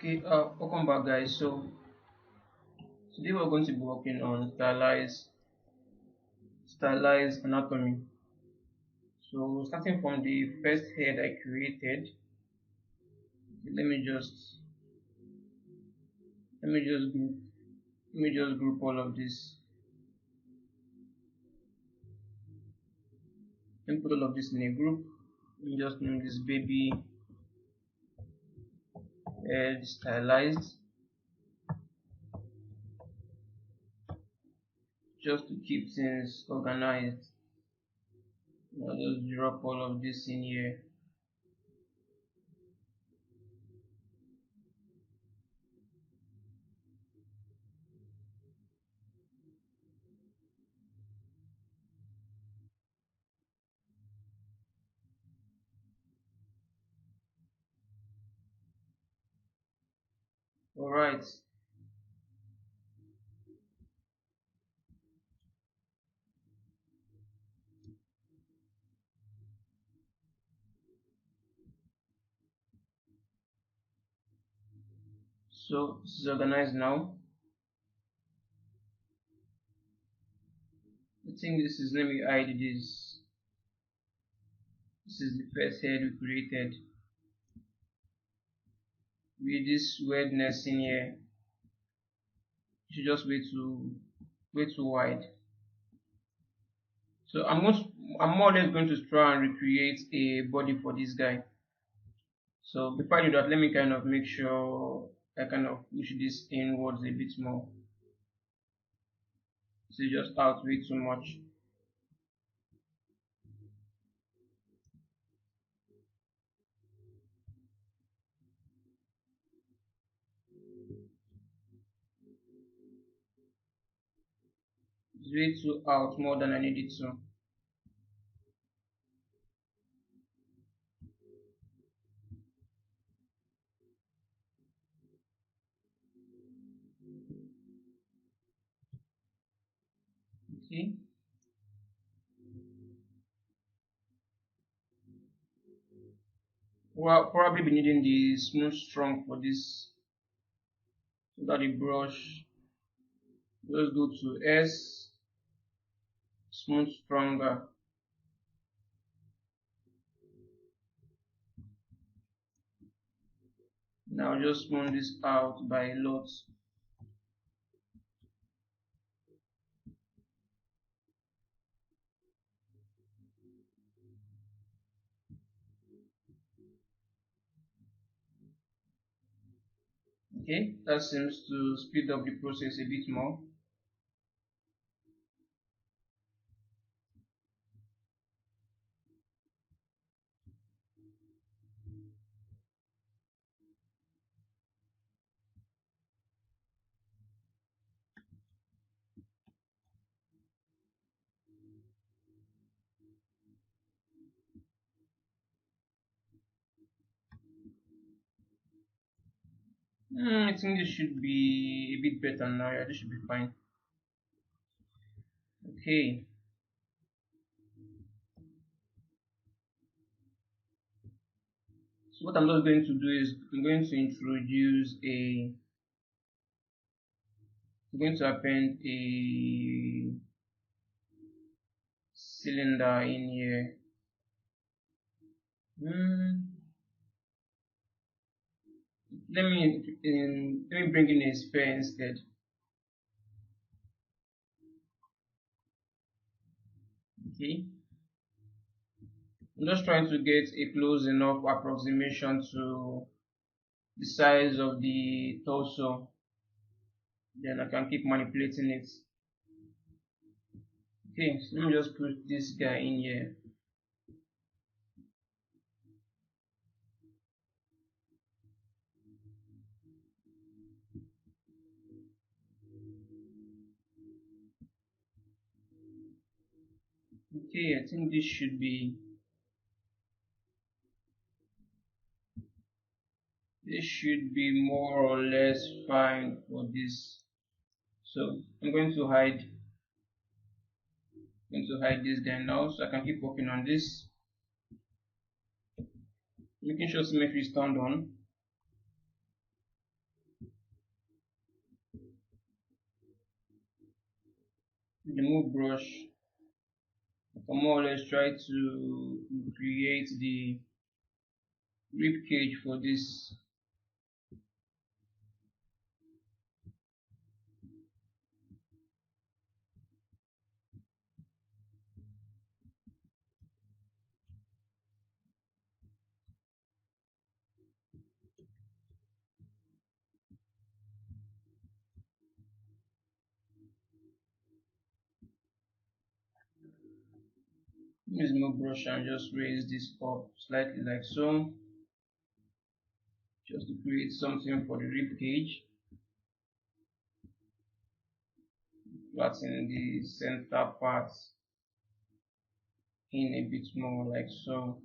Okay, welcome back, guys. So today we're going to be working on stylized anatomy. So starting from the first head I created, let me just let me just group all of this. Let me put all of this in a group. Let me just name this baby head stylized, just to keep things organized. I'll just drop all of this in here. All right. So this is organized now. I think this is, let me hide this. This is the first head we created with this weirdness in here. You should just way too wide. So I'm more or less going to try and recreate a body for this guy. So before I do that, let me kind of make sure I kind of push this inwards a bit more. So just out way too much. It's way too out, more than I need it to. Okay. Well, probably be needing the smooth strong for this. So that the brush, just go to S, smooth stronger. Now just smooth this out by a lot. Okay, that seems to speed up the process a bit more. I think this should be a bit better now. Yeah, this should be fine. Okay. So what I'm just going to do is I'm going to introduce a I'm going to append a cylinder in here. Let me bring in a sphere instead. Okay. I'm just trying to get a close enough approximation to the size of the torso. Then I can keep manipulating it. Okay, so let me just put this guy in here. Okay, I think this should be more or less fine for this. So I'm going to hide this guy now, so I can keep working on this, making sure symmetry is turned on. remove brush. I can more or less try to create the rib cage for this. Use more brush and just raise this up slightly like so, just to create something for the rib cage. Flatten the center part in a bit more like so.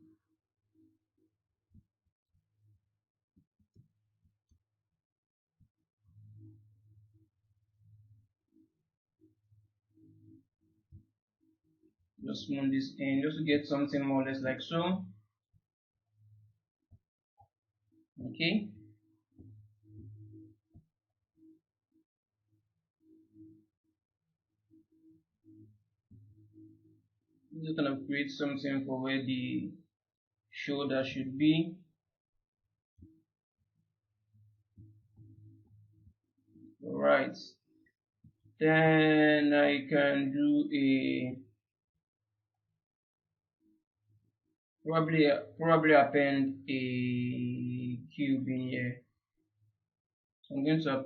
Just smooth this in just to get something more or less like so. Okay. I'm just gonna create something for where the shoulder should be. Alright. Then I can do a probably append a cube in here. So I'm going to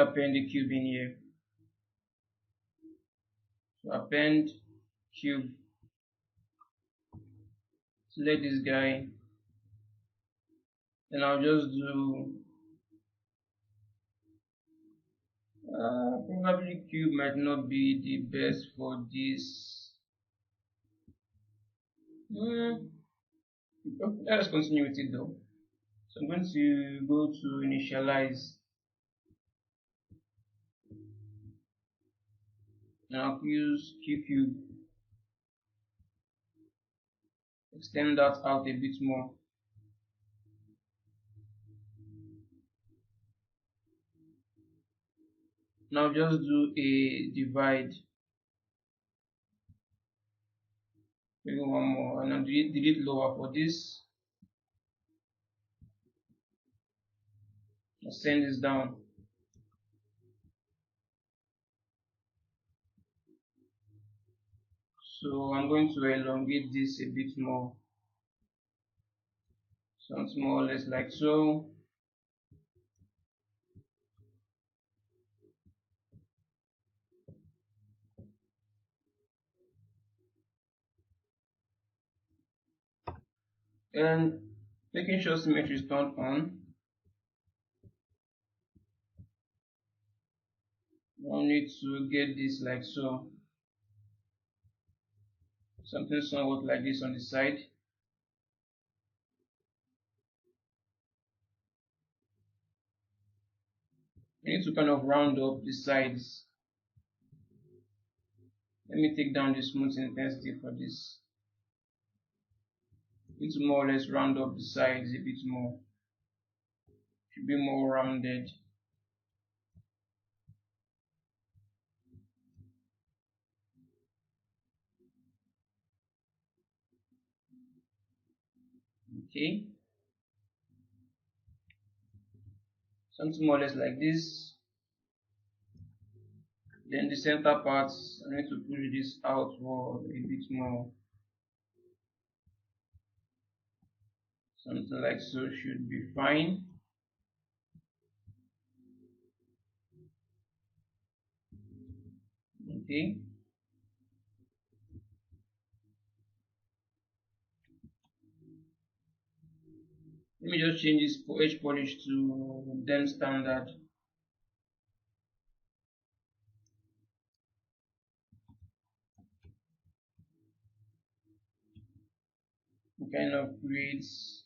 append a cube in here. So append cube. Select this guy. Then I'll just do probably cube might not be the best for this. Let's continue with it though. So I'm going to go to initialize. And I'll use QCube. Extend that out a bit more. Now just do a divide. Maybe one more, and I'll delete lower for this. I'll send this down. So I'm going to elongate this a bit more. Something more or less like so. And making sure symmetry is turned on. I'll need to get this like so. Something somewhat like this on the side. I need to kind of round up the sides. Let me take down the smooth intensity for this. I need to more or less round up the sides a bit more. Should be more rounded. Okay. Something more or less like this. Then the center parts, I need to push this outward a bit more. Something like so should be fine. Okay. Let me just change this edge polish to dem standard. It kind of creates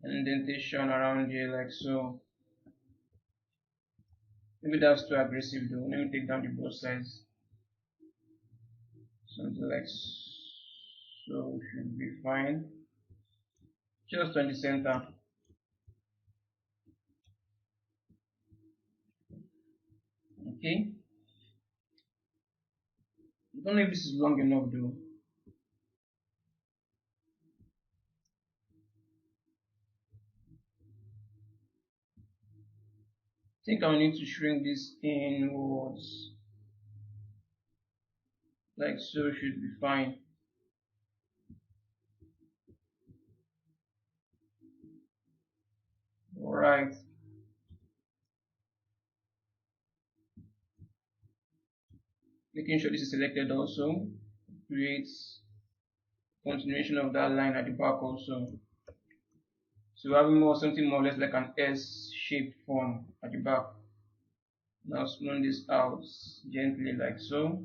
an indentation around here like so. Maybe that's too aggressive though. Let me take down the both sides. Something like so should be fine. Just on the center. Okay, I don't know if this is long enough though. I think I'll need to shrink this inwards, like so should be fine. Alright, making sure this is selected also creates continuation of that line at the back also. So having more something more or less like an S shaped form at the back. Now smooth this out gently like so.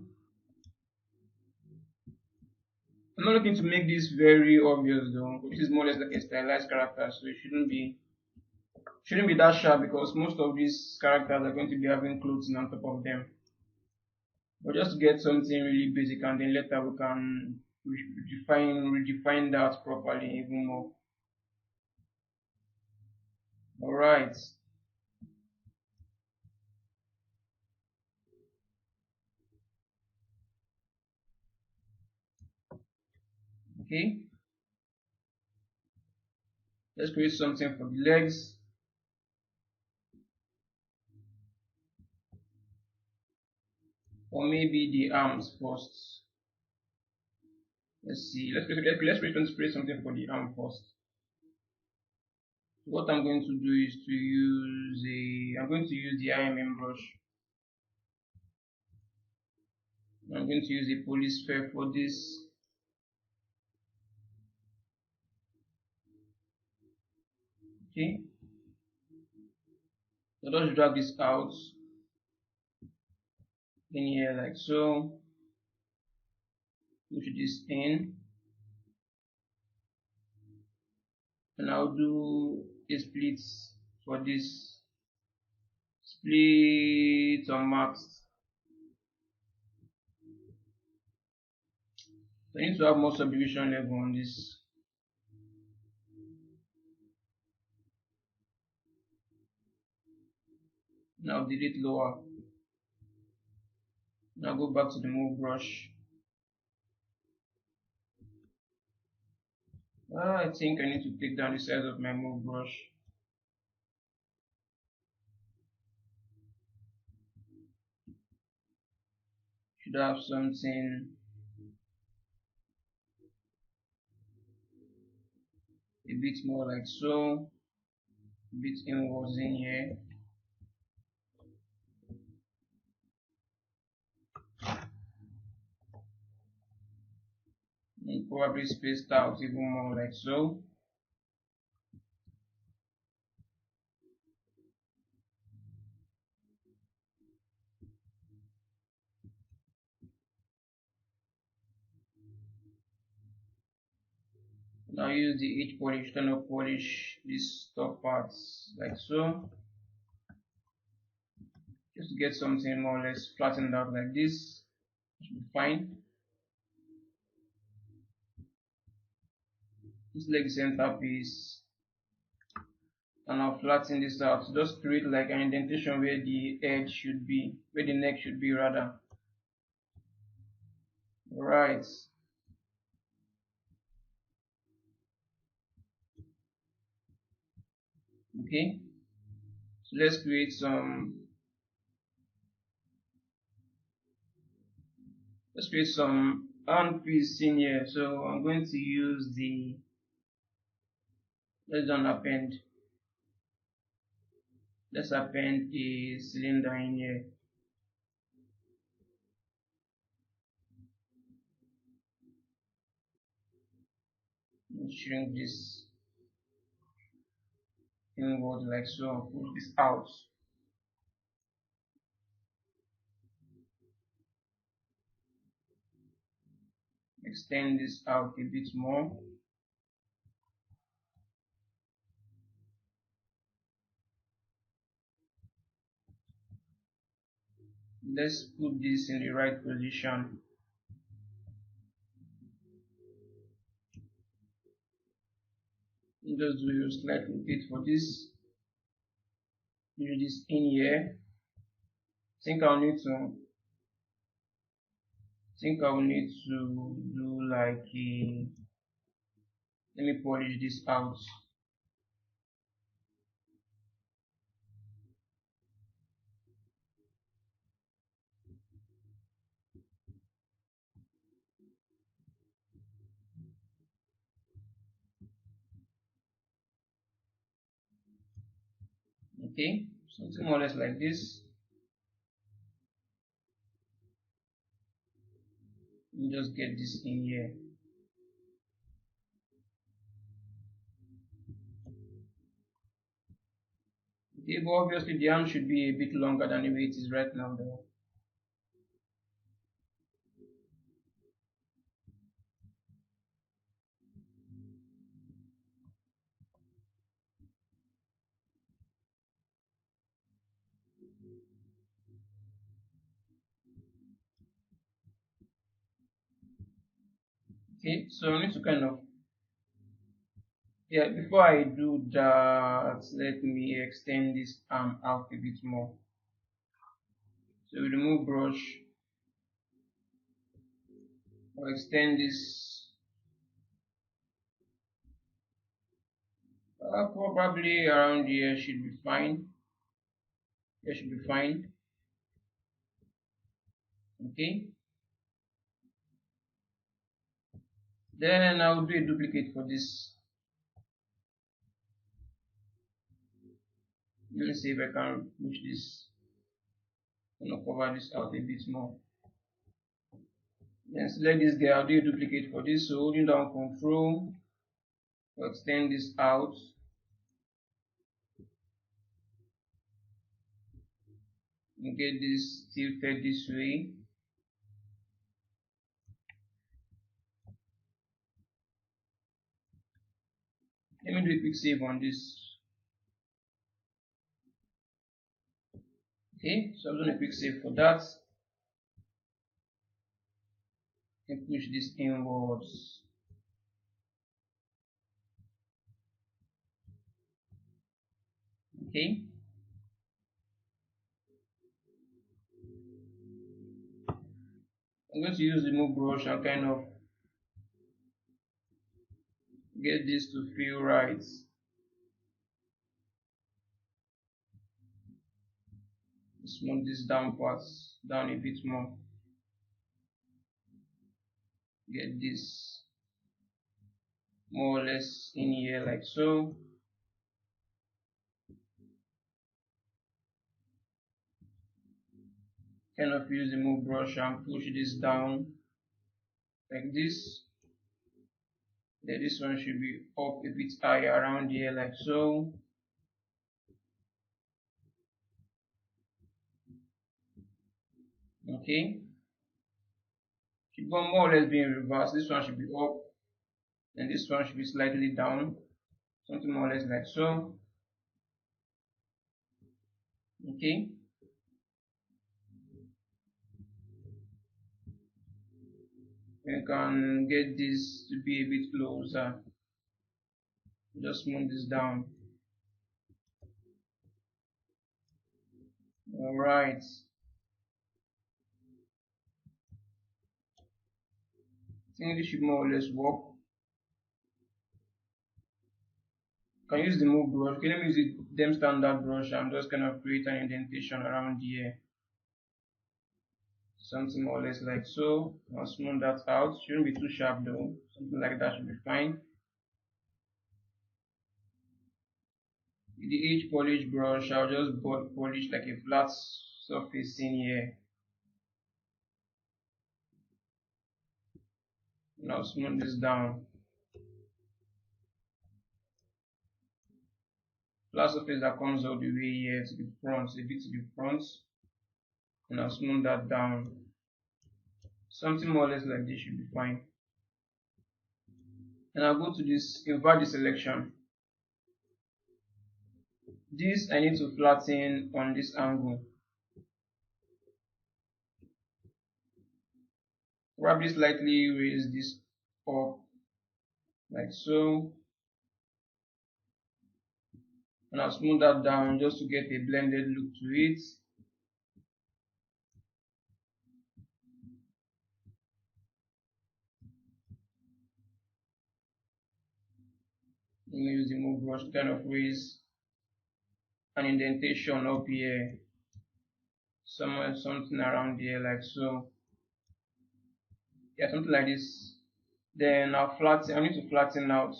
I'm not looking to make this very obvious though. This is more or less like a stylized character, so it shouldn't be that sharp because most of these characters are going to be having clothing on top of them. But just to get something really basic and then later we can redefine that properly even more. Alright, okay. Let's create something for the legs. Or maybe the arms first. Let's see. Let's create something for the arm first. So what I'm going to do is I'm going to use the IMM brush. I'm going to use a police sphere for this. Okay. So just drag this out in here like so. Push this in, and I'll do a split for this. Split on max. So I need to have more subdivision level on this. Now delete lower. Now go back to the move brush. I think I need to take down the size of my move brush. Should have something a bit more like so, a bit inwards in here. And probably spaced out even more like so. Now use the edge polish, turn up polish these top parts like so. Just to get something more or less flattened out like this. Should be fine. This leg center piece, and I'll flatten this out. Just create like an indentation where the edge should be, where the neck should be rather. Right. Okay. So let's create some hand piece in here. So I'm going to use the let's don't append. Let's append a cylinder in here. Shrink this inward like so. Pull this out. Extend this out a bit more. Let's put this in the right position. Just do a slight rotate for this. Do this in here. think I'll need to do like a, let me polish this out. Okay, something more or less like this. And just get this in here. Okay, but obviously the arm should be a bit longer than the way it is right now though. Okay, so I need to kind of, yeah, before I do that, let me extend this arm out a bit more. So we remove brush, or extend this, probably around here should be fine. Here should be fine. Okay, then I'll do a duplicate for this. Let me see if I can push this. I'm gonna cover this out a bit more. Then select this guy. I'll do a duplicate for this. So holding down Control, we'll extend this out. And get this tilted this way. Let me do a quick save on this. Okay, so I'm doing a quick save for that. And push this inwards. Okay. I'm going to use the move brush and kind of get this to feel right. Smooth this down parts down a bit more. Get this more or less in here like so. Kind of use the move brush and push this down like this. Then this one should be up a bit higher around here like so. Okay, should go more or less be in reverse. This one should be up and this one should be slightly down, something more or less like so. Okay, we can get this to be a bit closer. Just move this down. All right, I think this should more or less work. Can use the move brush. Okay, let me use the them standard brush. I'm just gonna create an indentation around here, something more or less like so. I'll smooth that out. Shouldn't be too sharp though. Something like that should be fine. With the edge polish brush, I'll just polish like a flat surface in here. Now smooth this down. Flat surface that comes all the way here to the front, a bit to the front. And I'll smooth that down. Something more or less like this should be fine. And I'll go to this invert the selection. This I need to flatten on this angle. Probably slightly raise this up like so. And I'll smooth that down just to get a blended look to it. I'm going to use the move brush to kind of raise an indentation up here, somewhere, something around here, like so. Yeah, something like this. Then I'll flatten. I need to flatten out.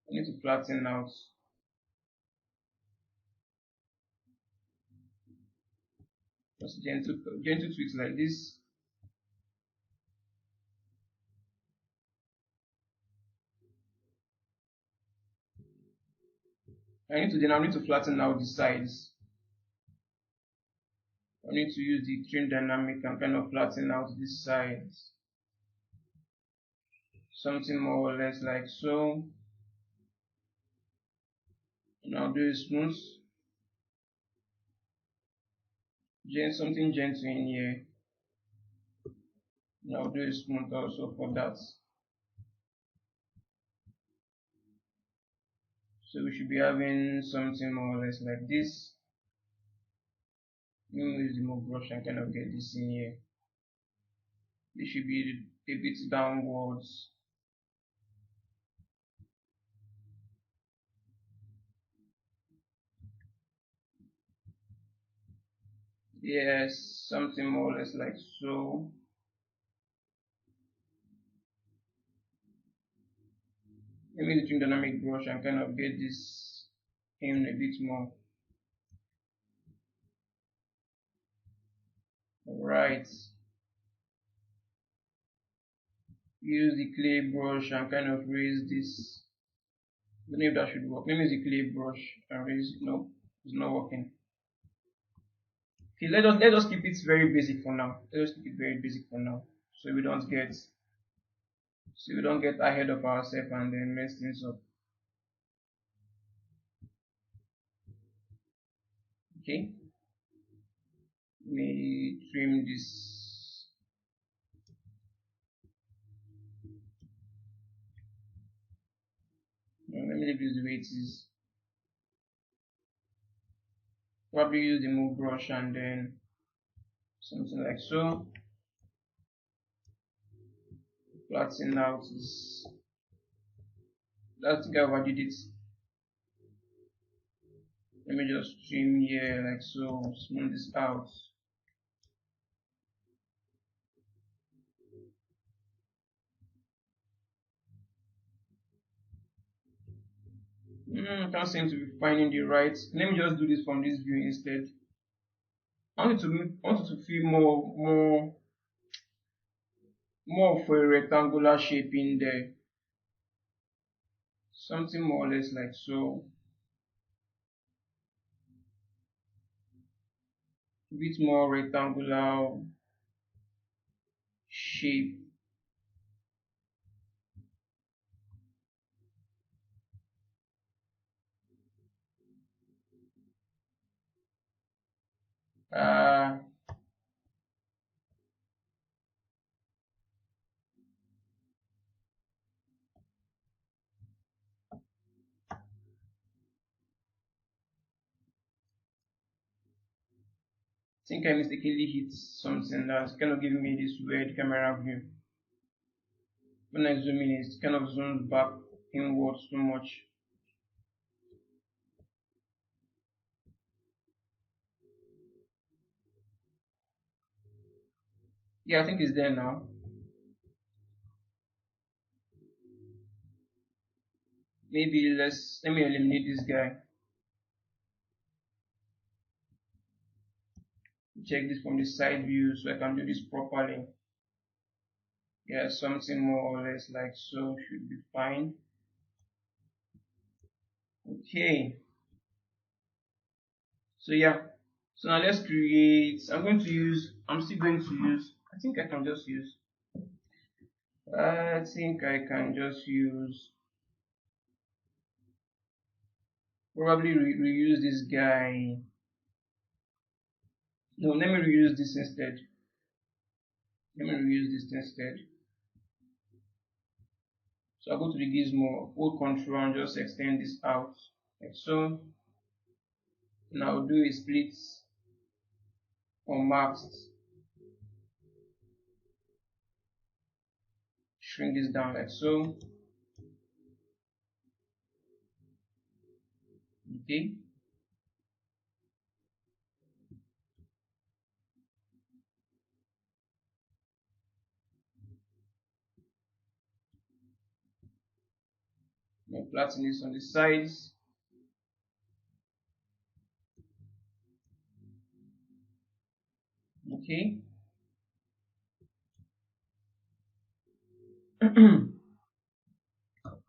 I need to flatten out. Just gentle tweaks like this. I need to flatten out the sides. I need to use the trim dynamic and kind of flatten out these sides. Something more or less like so. Now do it smooth. Something gentle in here. Now do it smooth also for that. So we should be having something more or less like this. Let me use the move brush and kind of get this in here. This should be a bit downwards. Yes, something more or less like so. Let me use the dynamic brush and kind of get this in a bit more. Alright. Use the clay brush and kind of raise this. I don't know if that should work. Let me use the clay brush and raise. No, it's not working. Okay, let us keep it very basic for now. Let us keep it very basic for now, so we don't get ahead of ourselves and then mess things up. Okay, let me trim this. No, let me leave this the way it is. Probably use the move brush and then something like so. Flatten out this. That's the guy who did it. Let me just trim here like so, smooth this out. Can't seem to be finding the right. Let me just do this from this view instead. I want it to feel more of a rectangular shape in there. Something more or less like so. A bit more rectangular shape. I think I mistakenly hit something that's kind of giving me this weird camera view. When I zoom in, it kind of zooms back inwards too much. Yeah, I think it's there now. Maybe let me eliminate this guy. Check this from the side view so I can do this properly. Yeah, something more or less like so should be fine. Okay, so yeah, so now let's create. I'm still going to use, I think I can just use, I think I can just use, probably reuse this guy. No, let me reuse this instead. Let me reuse this instead. So I'll go to the gizmo, hold control and just extend this out like so. Now I'll do a split on masked. Shrink this down like so. Okay, then flatten this on the sides. Okay.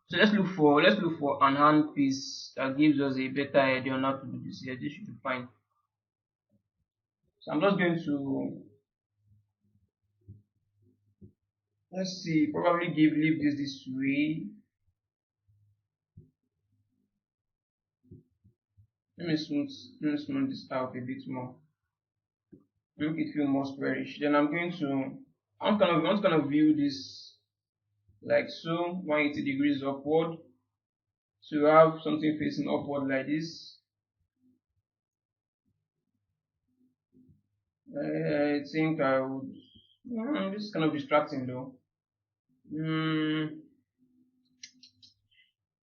So let's look for an hand piece that gives us a better idea on how to do this here. This should be fine. So I'm just going to, let's see, probably leave this way. Let me smooth this out a bit more. Make it feel more squarish. Then I'm just gonna view this like so, 180 degrees upward, to have something facing upward like this. I think I would. This is kind of distracting though. Mm,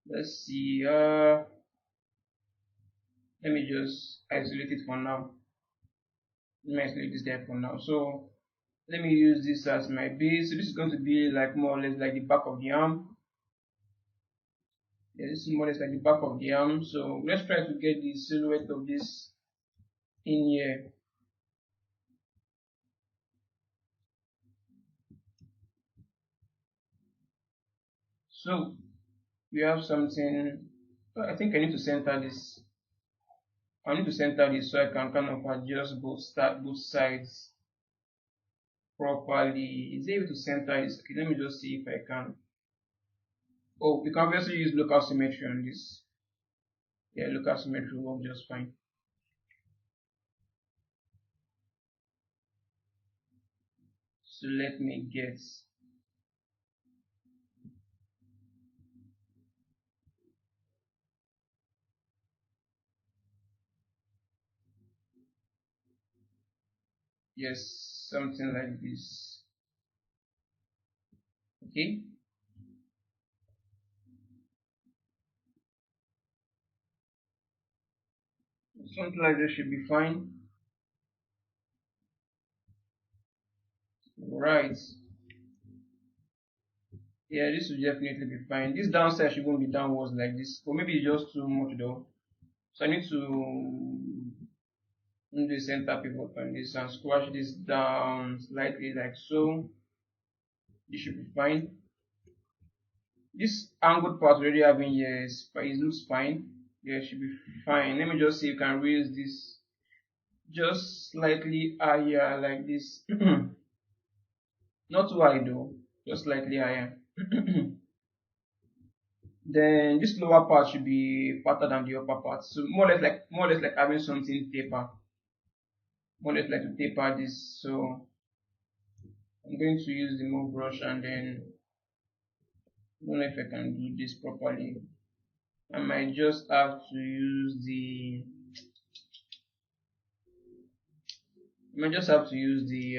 let's see. Let me just isolate it for now. Let me isolate this there for now. So let me use this as my base. So this is going to be like more or less like the back of the arm. Yeah, this is more or less like the back of the arm. So let's try to get the silhouette of this in here. So we have something. I think I need to center this. I need to center this so I can kind of adjust both sides properly. Is it able to center this? Okay, let me just see if I can. Oh, we can obviously use local symmetry on this. Yeah, local symmetry will work just fine. So let me get, yes, something like this. Okay, something like this should be fine. Right. Yeah, this will definitely be fine. This downside should not be downwards like this, but maybe it's just too much though. So I need to do the center pivot on this and squash this down slightly like so. This should be fine. This angled part already having here but it looks fine. Yeah, it should be fine. Let me just see if you can raise this just slightly higher like this. Not too high though, just slightly higher. Then this lower part should be fatter than the upper part. So more or less like having something taper. More or less like to taper this. So I'm going to use the move brush and then I don't know if I can do this properly. I might just have to use the I might just have to use the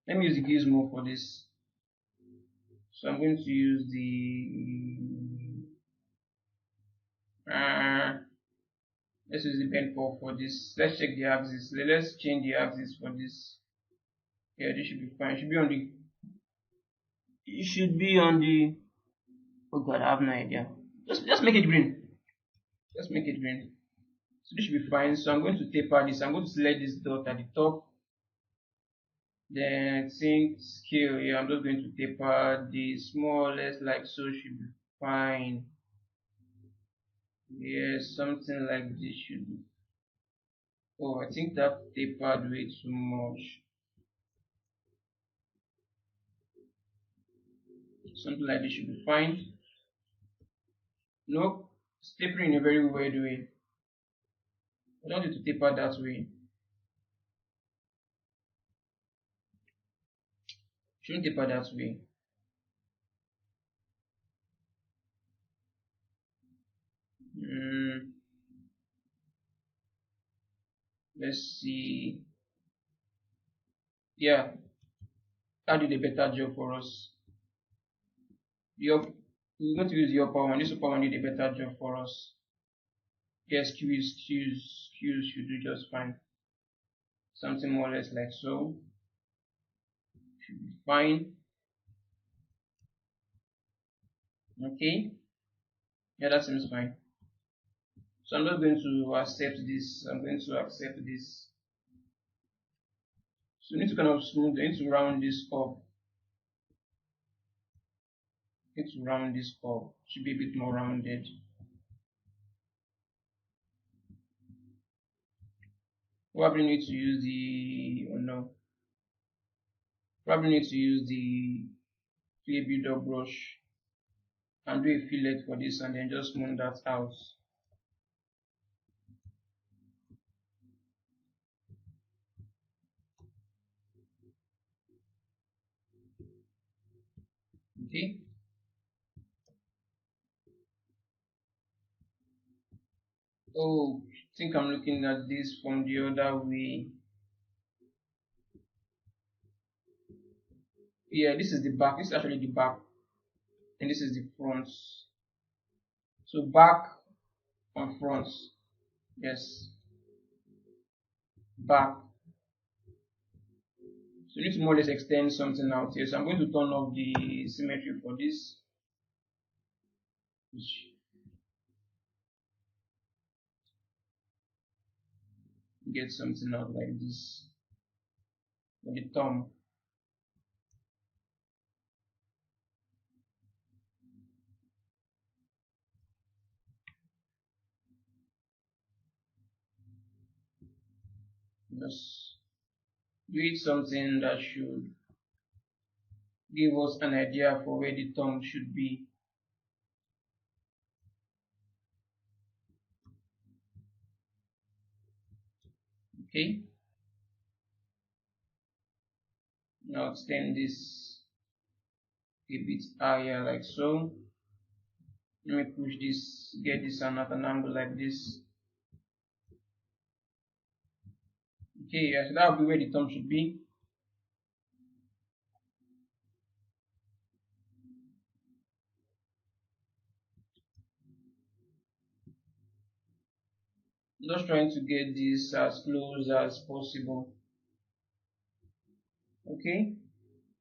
let me use the gizmo for this. So I'm going to use the let's use the bend for this. Let's check the axis. Let's change the axis for this. Yeah, this should be fine. It should be on the oh god, I have no idea. Just make it green. Just make it green. So this should be fine. So I'm going to taper this. I'm going to select this dot at the top. Then I think scale. Yeah, I'm just going to taper this more or less like so. Should be fine. Yes, something like this should be. Oh, I think that tapered way too much. Something like this should be fine. Nope, it's tapering in a very weird way. I don't need to taper that way. Shouldn't taper that way. Mm, let's see. Yeah, that did a better job for us. We're going to use the upper one. This upper one did a better job for us. Yes, Q's should do just fine. Something more or less like so should be fine. Okay, yeah, that seems fine. So I'm just going to accept this. I'm going to accept this. So you need to kind of smooth, you need to round this up. You need to round this up. Should be a bit more rounded. Probably need to use the, oh no, probably need to use the clay builder brush and do a fillet for this and then just smooth that out. Okay. Oh, I think I'm looking at this from the other way. Yeah, this is the back. This is actually the back, and this is the front. So back and front. Yes, back. So you need to more or less extend something out here. So I'm going to turn off the symmetry for this, which get something out like this for the thumb. Just do it something that should give us an idea for where the thumb should be. Okay. Now extend this a bit higher like so. Let me push this, get this at an angle like this. Okay, yes, that will be where the thumb should be. Just trying to get this as close as possible. Okay,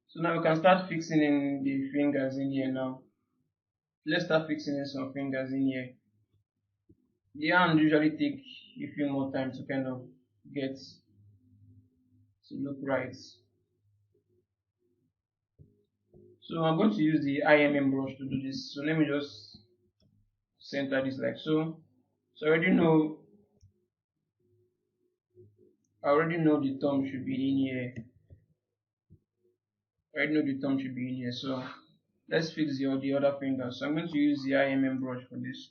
so now we can start fixing in the fingers in here now. Let's start fixing in some fingers in here. The hand usually take a few more time to kind of get to look right. So I'm going to use the IMM brush to do this. So let me just center this like so. So I already know the thumb should be in here. I already know the thumb should be in here. So let's fix the other finger. So I'm going to use the IMM brush for this.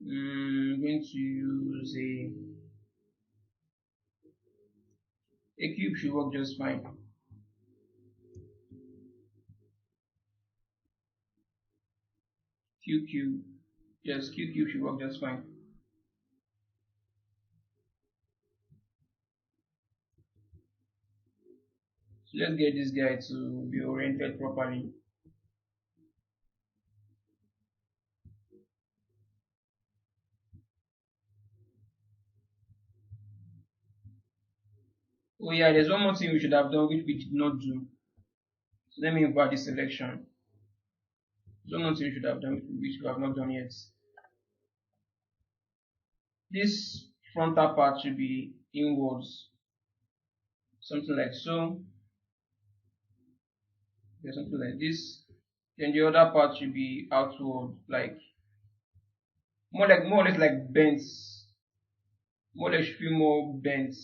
I'm going to use a cube should work just fine. Q cube. Yes, Q cube should work just fine. So let's get this guy to be oriented properly. Oh yeah, there's one more thing we should have done which we did not do. So let me invert this selection. There's one more thing we should have done which we have not done yet. This frontal part should be inwards. Something like so. There's something like this. Then the other part should be outward, like more or less like bent. More or less feel more bent.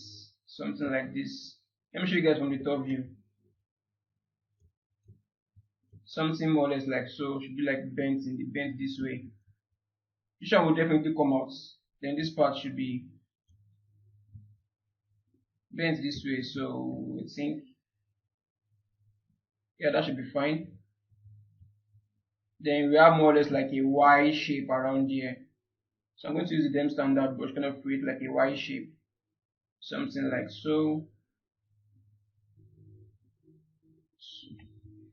Something like this. Let me show you guys from the top view. Something more or less like so should be like bent this way. This one will definitely come out. Then this part should be bent this way. So I think yeah, that should be fine. Then we have more or less like a Y shape around here. So I'm going to use the Dem standard brush, kind of create like a Y shape. Something like so.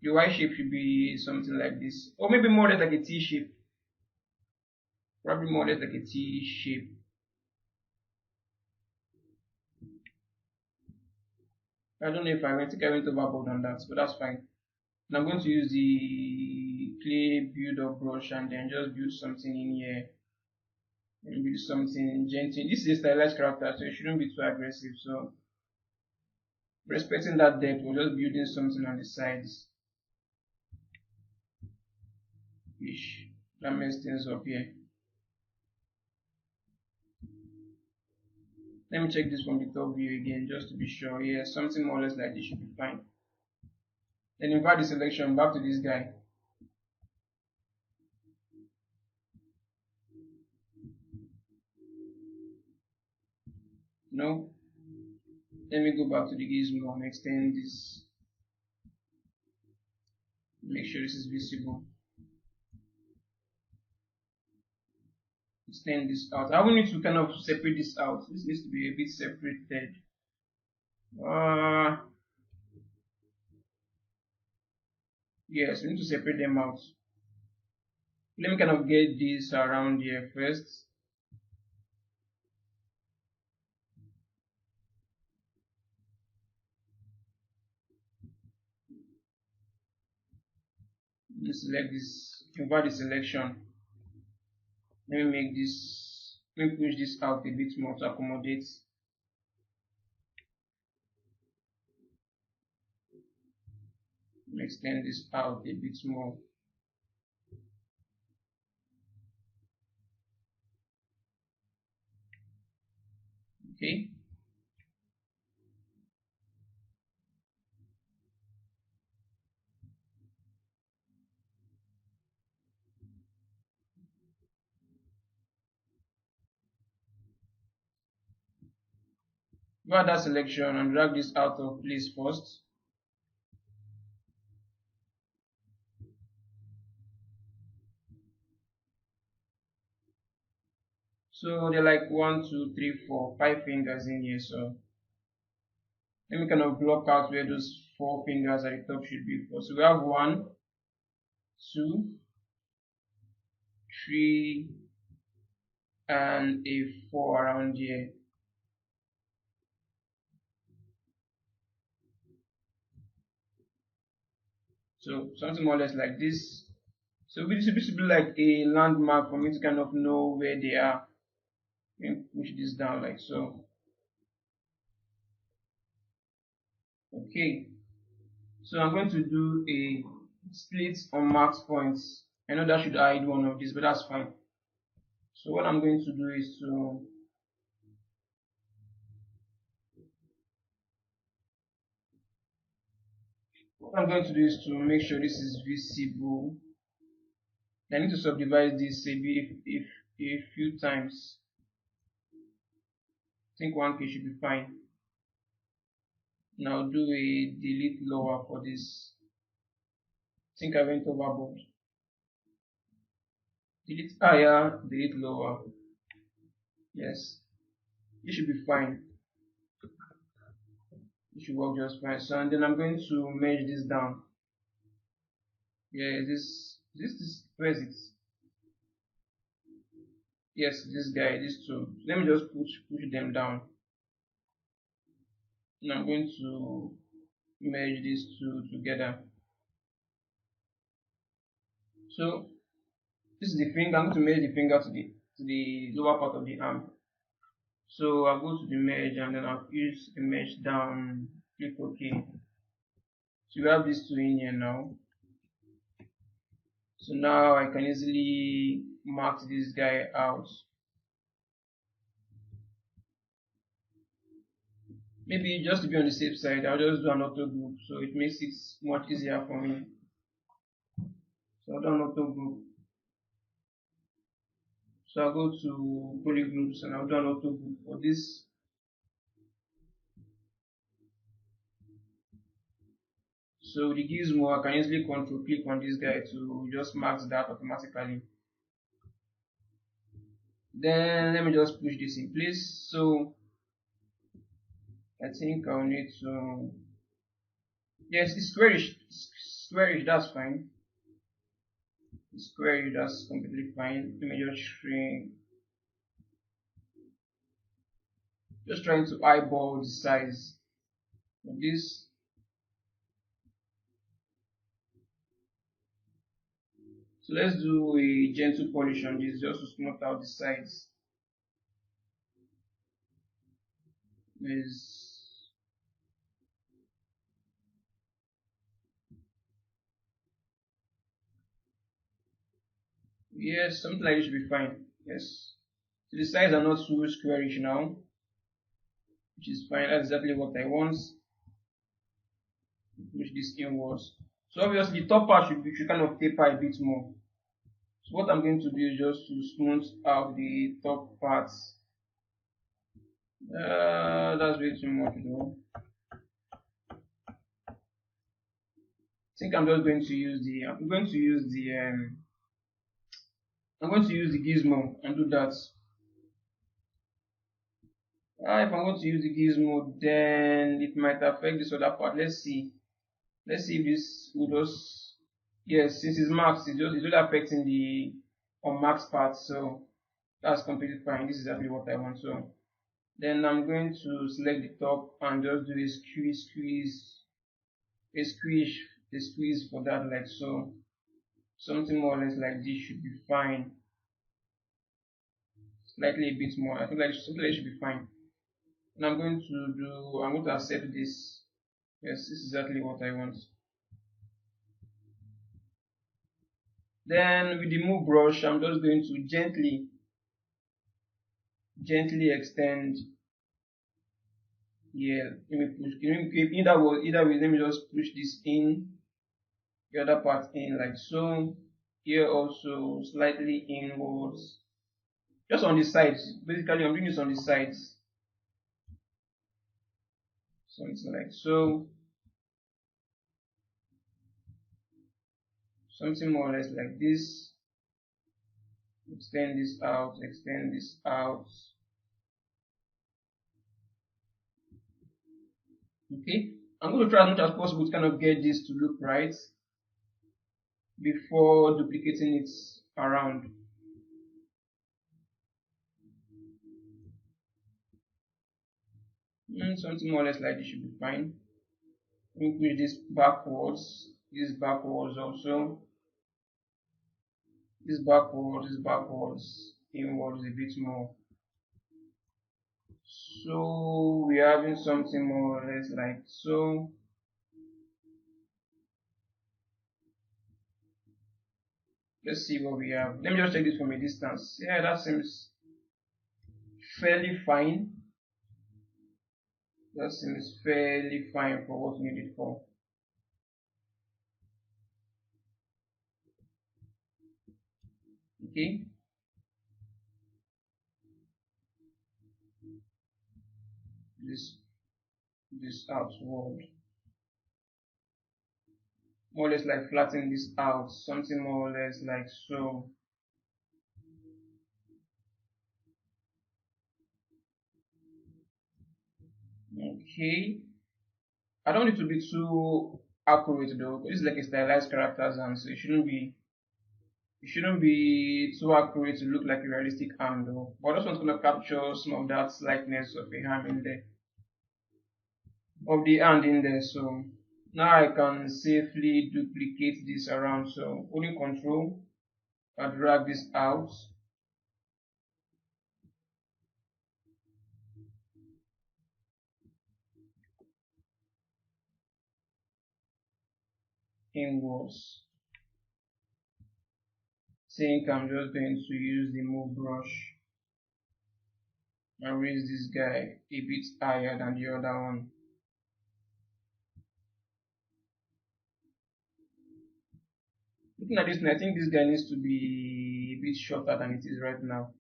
The Y shape should be something like this. Or maybe more or less like a T shape. probably more or less like a T shape. I don't know if I think I went overboard on that, but that's fine. And I'm going to use the clay build up brush and then just build something in here. And build something gentle. This is a stylized character, so it shouldn't be too aggressive. So respecting that depth, we're just building something on the sides. Ish. That mess things up here. Let me check this from the top view again just to be sure. Yeah, something more or less like this should be fine. Then invert the selection back to this guy. No. Let me go back to the gizmo and extend this. Make sure this is visible. Extend this out. I will need to kind of separate this out. This needs to be a bit separated. Yes, we need to separate them out. Let me kind of get this around here first. Let me select this, invert the selection. Let me make this, let me push this out a bit more to accommodate. Let me extend this out a bit more. Okay. Grab that selection and drag this out of place first. So they're like 1, 2, 3, 4, 5 fingers in here. So let me kind of block out where those 4 fingers at the top should be for. So we have 1, 2, 3, and a 4 around here. So something more or less like this. So this should be like a landmark for me to kind of know where they are. Let me push this down like so. Okay. So I'm going to do a split on max points. I know that should hide one of these, but that's fine. So what I'm going to do is to make sure this is visible. I need to subdivide this maybe if a few times. I think 1K should be fine. Now do a delete lower for this. I think I went overboard. Delete higher, delete lower. Yes, it should be fine. It should work just fine. So and then I'm going to merge this down. Yeah, this where is it? Yes, this guy, these two. Let me just push them down. And I'm going to merge these two together. So this is the finger. I'm going to merge the finger to the lower part of the arm. So I'll go to the merge and then I'll use the merge down, click OK. So we have these two in here now. So now I can easily mark this guy out. Maybe just to be on the safe side, I'll just do an auto group so it makes it much easier for me. So I'll do an auto group. So I'll go to polygroups and I'll do an auto group for this. So the gizmo, I can easily control click on this guy to just mark that automatically. Then let me just push this in place. So I think I'll need to, yes, it's squarish, that's fine. square it, that's completely fine. Let me just shrink. Just trying to eyeball the size of this. So let's do a gentle polish on this just to smooth out the sides. Is yes, something like this should be fine. Yes. So the sides are not too squarish now, which is fine. That's exactly what I want. Push this inwards. So obviously the top part should kind of taper a bit more. So what I'm going to do is just to smooth out the top parts. That's way too much though. I think I'm just going to use the I'm going to use the gizmo and do that. If I'm going to use the gizmo, then it might affect this other part. Let's see. Let's see if this will just, yes, since it's maxed, it's only affecting the unmaxed part, so that's completely fine. This is exactly what I want. So then I'm going to select the top and just do a squeeze for that, like so. Something more or less like this should be fine. Slightly a bit more. I think like something like this should be fine. And I'm going to accept this. Yes, this is exactly what I want. Then with the move brush, I'm just going to gently extend here. Let me push. Either way, let me just push this in, the other part in like so. Here also slightly inwards, just on the sides. Basically, I'm doing this on the sides, something like so. Something more or less like this. Extend this out, extend this out. Okay, I'm going to try as much as possible to kind of get this to look right before duplicating it around. Something more or less like this should be fine. Let me push this backwards also, this backwards, inwards a bit more. So we're having something more or less like so. Let's see what we have. Let me just check this from a distance. Yeah, that seems fairly fine. That seems fairly fine for what we need it for. Okay. This outward. More or less like flatten this out. Something more or less like so. Okay. I don't need to be too accurate though. This is like a stylized characters, and so it shouldn't be too accurate to look like a realistic hand though. But I just want to kind of capture some of that slightness of a hand in there, of the hand in there. So now I can safely duplicate this around. So holding Control, I drag this out inwards. Think I'm just going to use the move brush and raise this guy a bit higher than the other one. Looking at this, I think this guy needs to be a bit shorter than it is right now.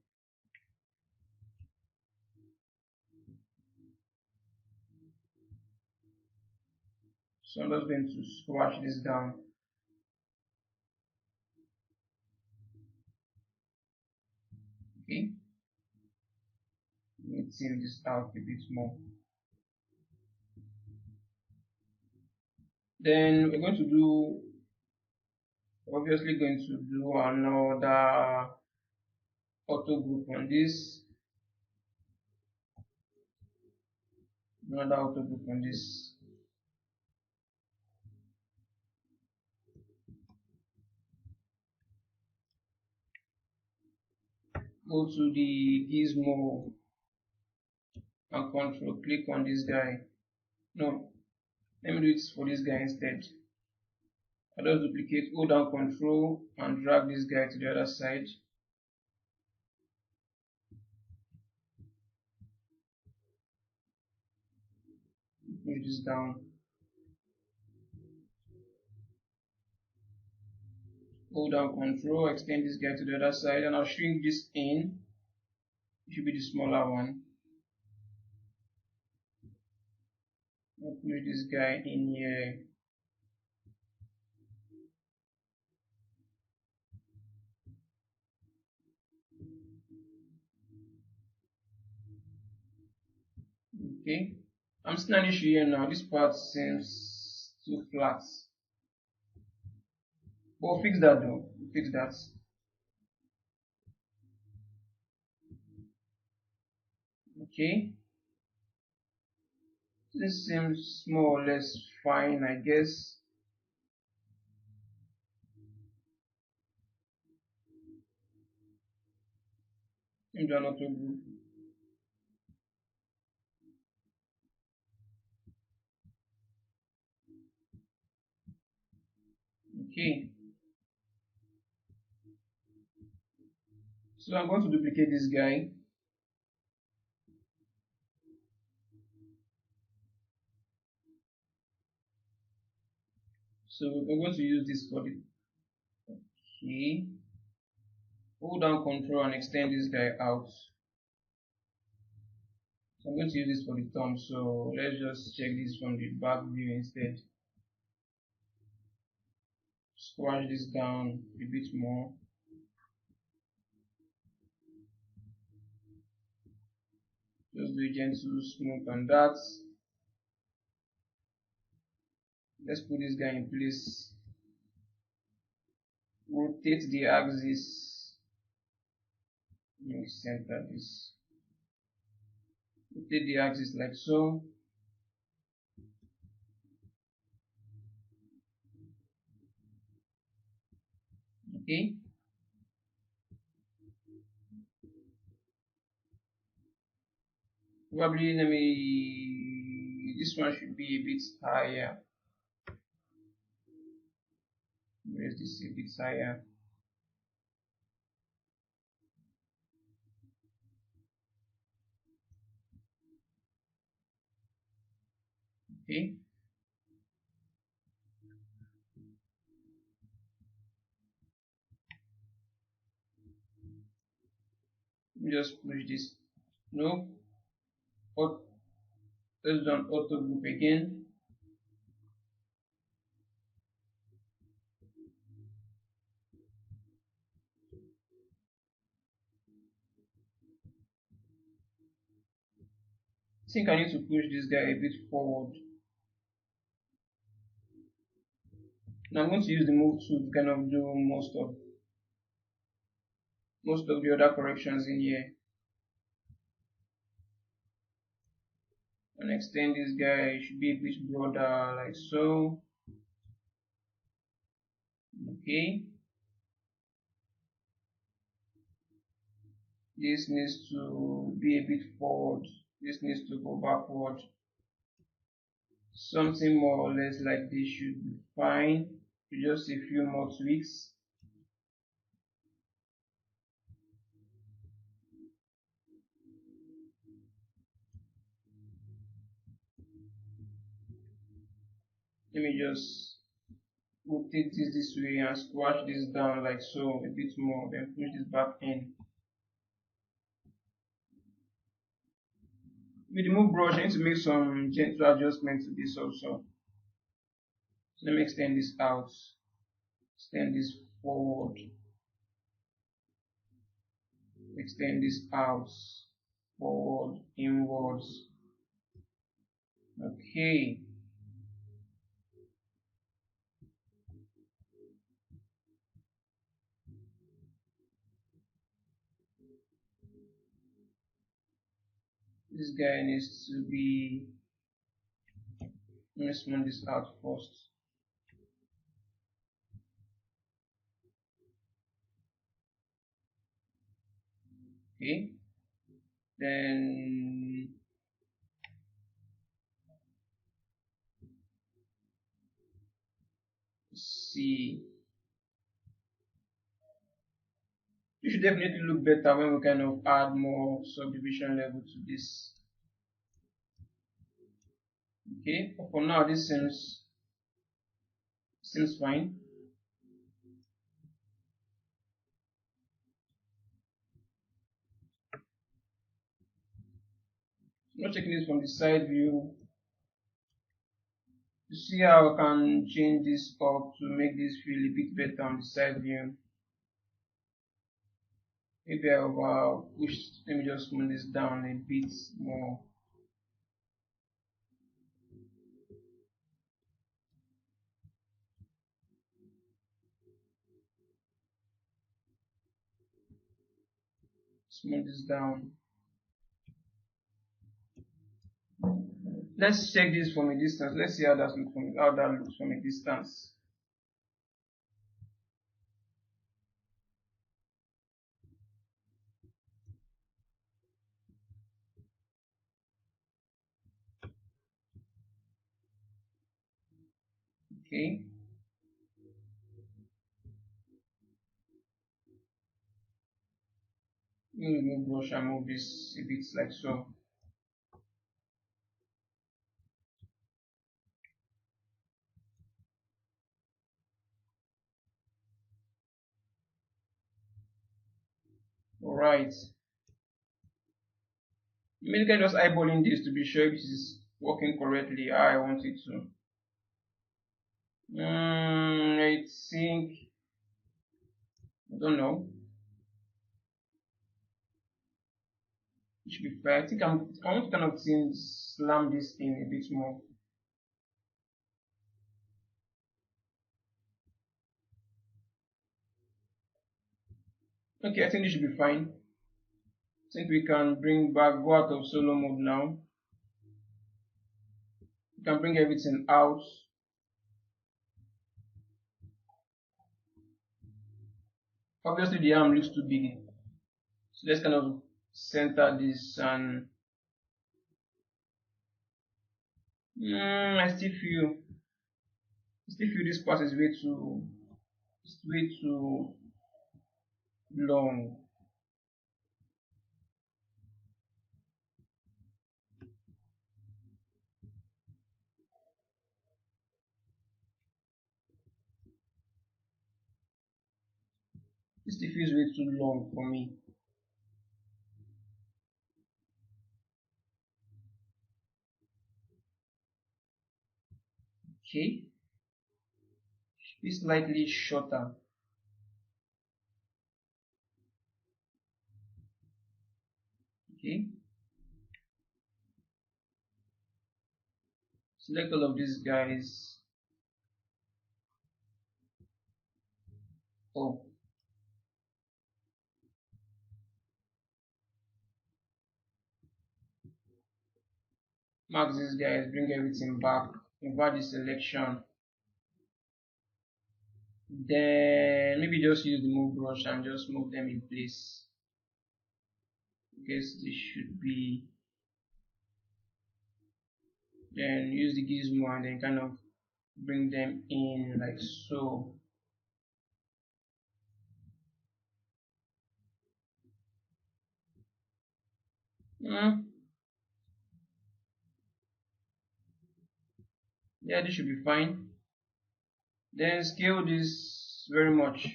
So I'm just going to squash this down. Okay. Let me thin this out a bit more. Then we're going to do Obviously going to do another auto group on this, another auto group on this. Go to the gizmo and control, click on this guy. No, let me do it for this guy instead. I just duplicate, hold down control and drag this guy to the other side. Push this down. Hold down control, extend this guy to the other side, and I'll shrink this in. It should be the smaller one. I'll push this guy in here. Okay. I'm still an issue here now. This part seems too flat. But we'll fix that though. We'll fix that. Okay. This seems more or less fine, I guess. I'm do not group. Okay. So I'm going to duplicate this guy. So we're going to use this for the okay. Hold down control and extend this guy out. So I'm going to use this for the thumb. So let's just check this from the back view instead. Squash this down a bit more. Just do a gentle smooth on that. Let's put this guy in place. Rotate the axis. Let me center this. Rotate the axis like so. Okay. Probably let me. This one should be a bit higher. Raise this a bit higher. Okay. Just push this. No. Let's do an auto group again. I think I need to push this guy a bit forward. Now I'm going to use the move tool to kind of do most of the other corrections in here. And extend this guy, it should be a bit broader like so. Okay. This needs to be a bit forward. This needs to go backward. Something more or less like this should be fine. Just a few more tweaks. Let me just rotate this way and squash this down like so a bit more, then push this back in. With the move brush, I need to make some gentle adjustments to this also. So let me extend this out, extend this forward, extend this out, forward, inwards. Okay. This guy needs to be, let's smooth this out first. Okay, then see, it should definitely look better when we kind of add more subdivision level to this. Okay, but for now this seems fine. Now checking this from the side view to see how I can change this up to make this feel a bit better on the side view. Maybe I pushed, let me just smooth this down a bit more. Smooth this down. Let's check this from a distance. Let's see how that looks from a distance. Okay. Let me remove brush and move this a bit like so. Alright. Maybe kind of just eyeballing this to be sure if it is working correctly how I want it to. I think, I don't know. It should be fair. I think I want to kind of slam this in a bit more. Okay, I think this should be fine. I think we can go out of solo mode now. We can bring everything out. Obviously the arm looks too big. So let's kind of center this and I still feel this part is way too long. It still feels way too long for me. Okay, should be slightly shorter. Okay, select all of these guys. Oh, mark these guys, bring everything back, invert the selection. Then maybe just use the move brush and just move them in place. I guess this should be. Then use the gizmo and then kind of bring them in like so. Yeah, this should be fine. Then scale this very much,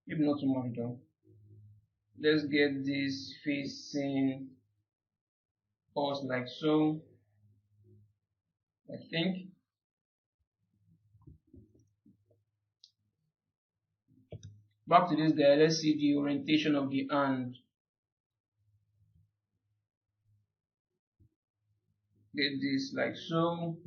if not too much though. Let's get this facing us like so. I think. Back to this guy, let's see the orientation of the hand. Get this like so.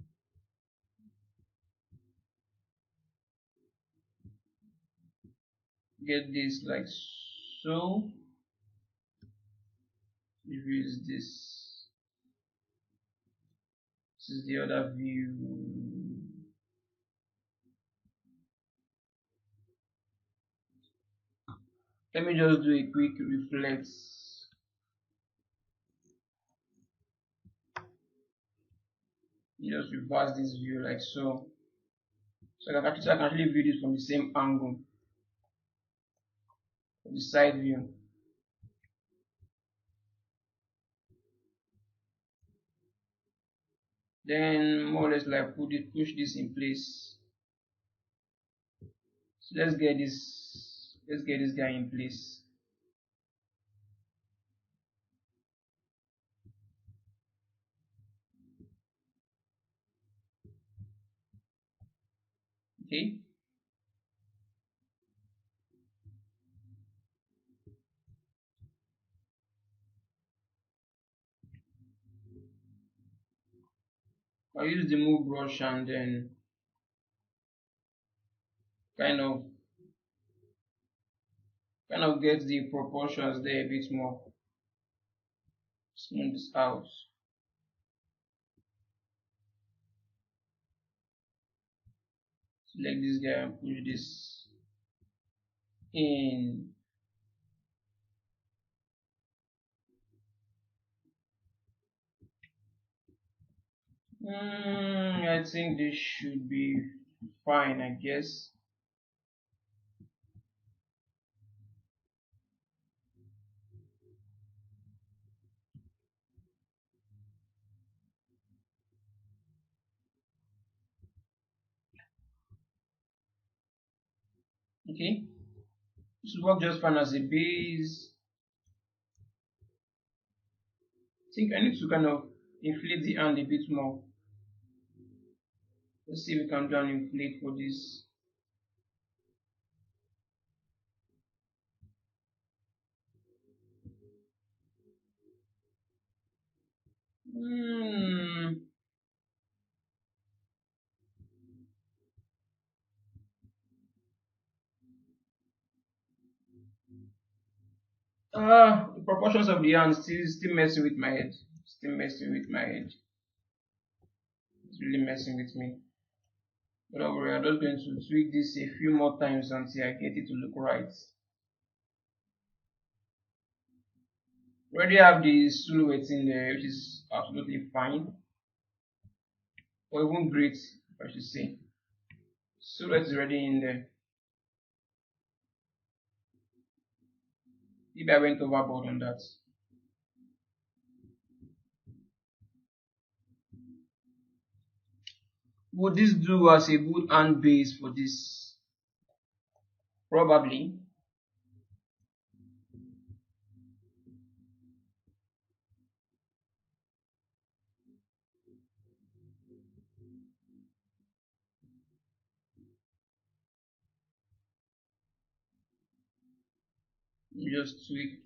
Get this like so. view is this. This is the other view. Let me just do a quick reflect. Just reverse this view like so. So I can actually view this from the same angle, from the side view. Then more or less like push this in place. So let's get this guy in place. Okay. I'll use the move brush and then kind of get the proportions there a bit more. Smooth this out. Select this guy and push this in. I think this should be fine, I guess. Okay. This will work just fine as a base. I think I need to kind of inflate the hand a bit more. Let's see if we can do an inflate for this. The proportions of the hand still messing with my head. Still messing with my head. It's really messing with me. But don't worry, I'm just going to tweak this a few more times until I get it to look right. Already have the silhouette in there, which is absolutely fine. Or even great, I should say. Silhouette is already in there. Maybe I went overboard on that. Would this do as a good hand base for this? Probably. Just tweak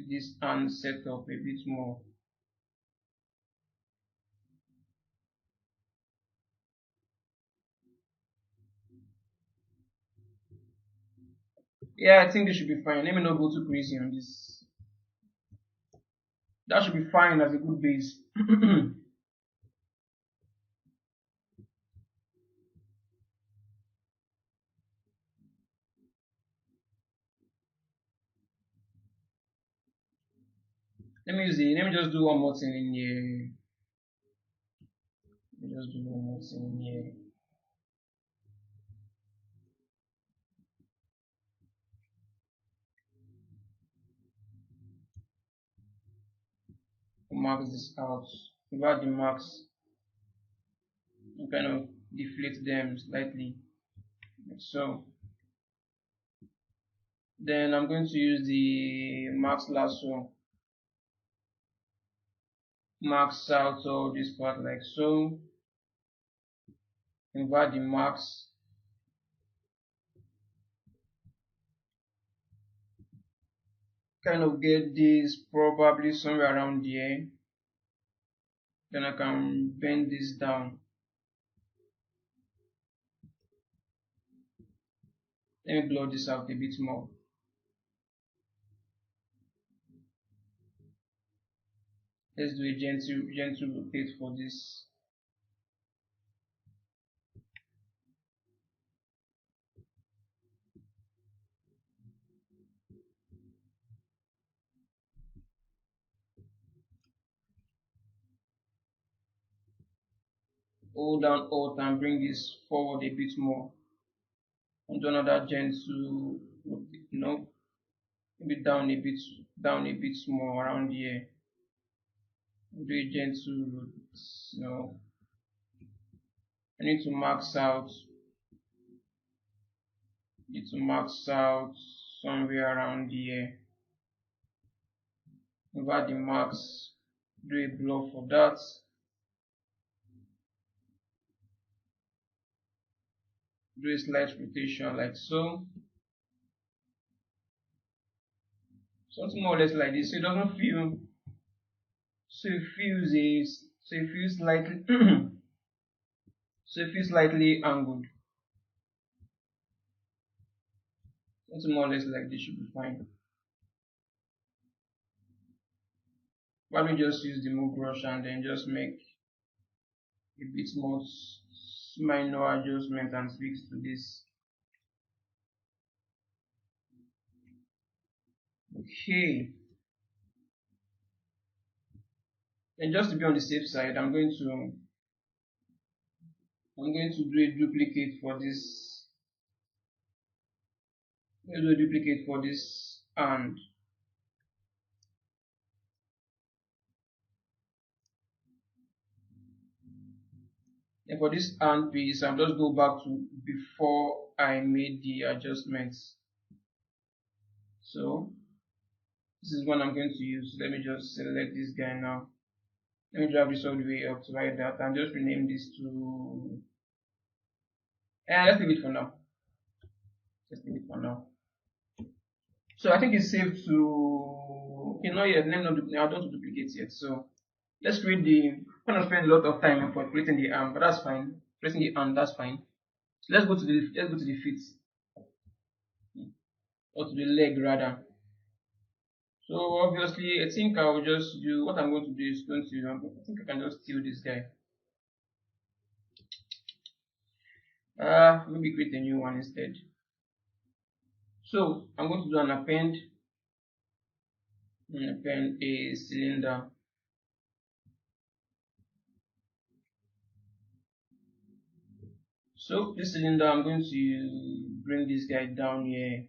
this hand setup a bit more. Yeah, I think this should be fine. Let me not go too crazy on this. That should be fine as a good base. Let me just do one more thing in here. Let me just do one more thing in here. Mark this out. Without the marks, and kind of deflate them slightly, like so. Then I'm going to use the max lasso, max out all this part like so. Invert the marks. Kind of get this probably somewhere around here. Then I can bend this down. Let me blur this out a bit more. Let's do a gentle rotate for this. Hold down Alt and bring this forward a bit more. And do another gentle rotate. No, maybe down a bit more around here. Do a gentle rotate. No, I need to max out somewhere around here. Over the max, do a blur for that. Do a slight rotation like so. Something more or less like this, so it doesn't feel so it feels slightly so it feels slightly angled. Something more or less like this should be fine. Probably just use the move brush and then just make a bit more minor adjustment and tweaks to this. Okay. And just to be on the safe side, I'm going to do a duplicate for this. Let's do a duplicate for this and for this hand piece, I'll just go back to before I made the adjustments. So this is what I'm going to use. Let me just select this guy now. Let me drag this all the way up to like that and just rename this to let's leave it for now. Let's leave it for now. So I think it's safe to not yet. Let me not I don't duplicate yet. So let's create the kind of spend a lot of time for creating the arm, but that's fine. Creating the arm, that's fine. So let's go to the feet. Or to the leg rather. So obviously I think I will just do what I'm going to do is going to I think I can just steal this guy. Maybe create a new one instead. So I'm going to do an append a cylinder. So this cylinder, I'm going to bring this guy down here,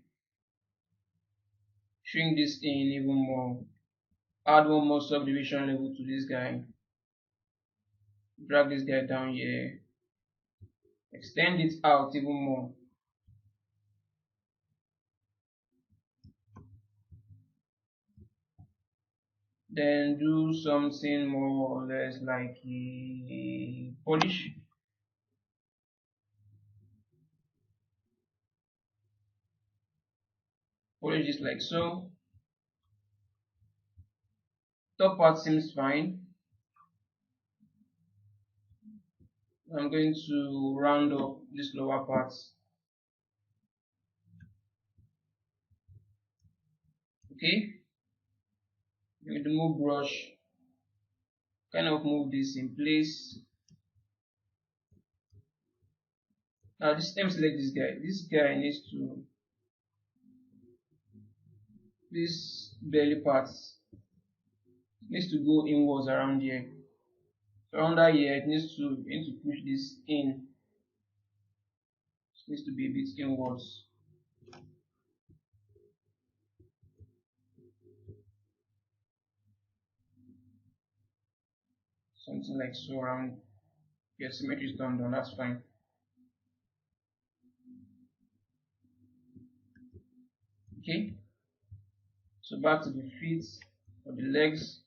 shrink this in even more, add one more subdivision level to this guy, drag this guy down here, extend it out even more. Then do something more or less like a polish. Polish this like so. Top part seems fine. I'm going to round up this lower part. Okay. With the move brush, kind of move this in place. Now this time select this guy. This guy needs to this belly part needs to go inwards around here. So under here it needs to push this in. It needs to be a bit inwards. Something like so around. Your symmetry is done, that's fine. Okay. So back to the feet or the legs.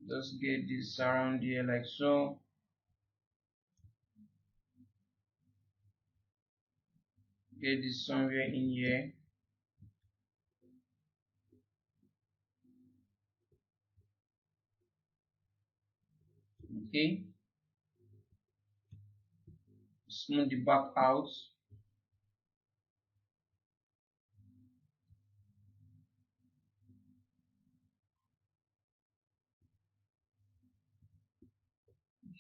Just get this around here like so. Get this somewhere in here. Okay. Smooth the back out.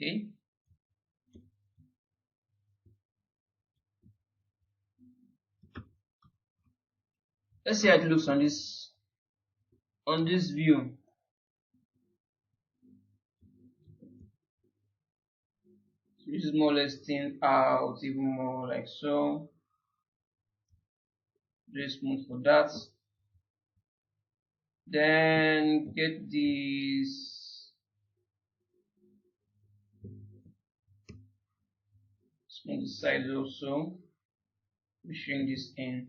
Okay, let's see how it looks on this view. So this is more or less thinned out even more, like so. Very smooth for that. Then get this smooth the side also. We shrink this in.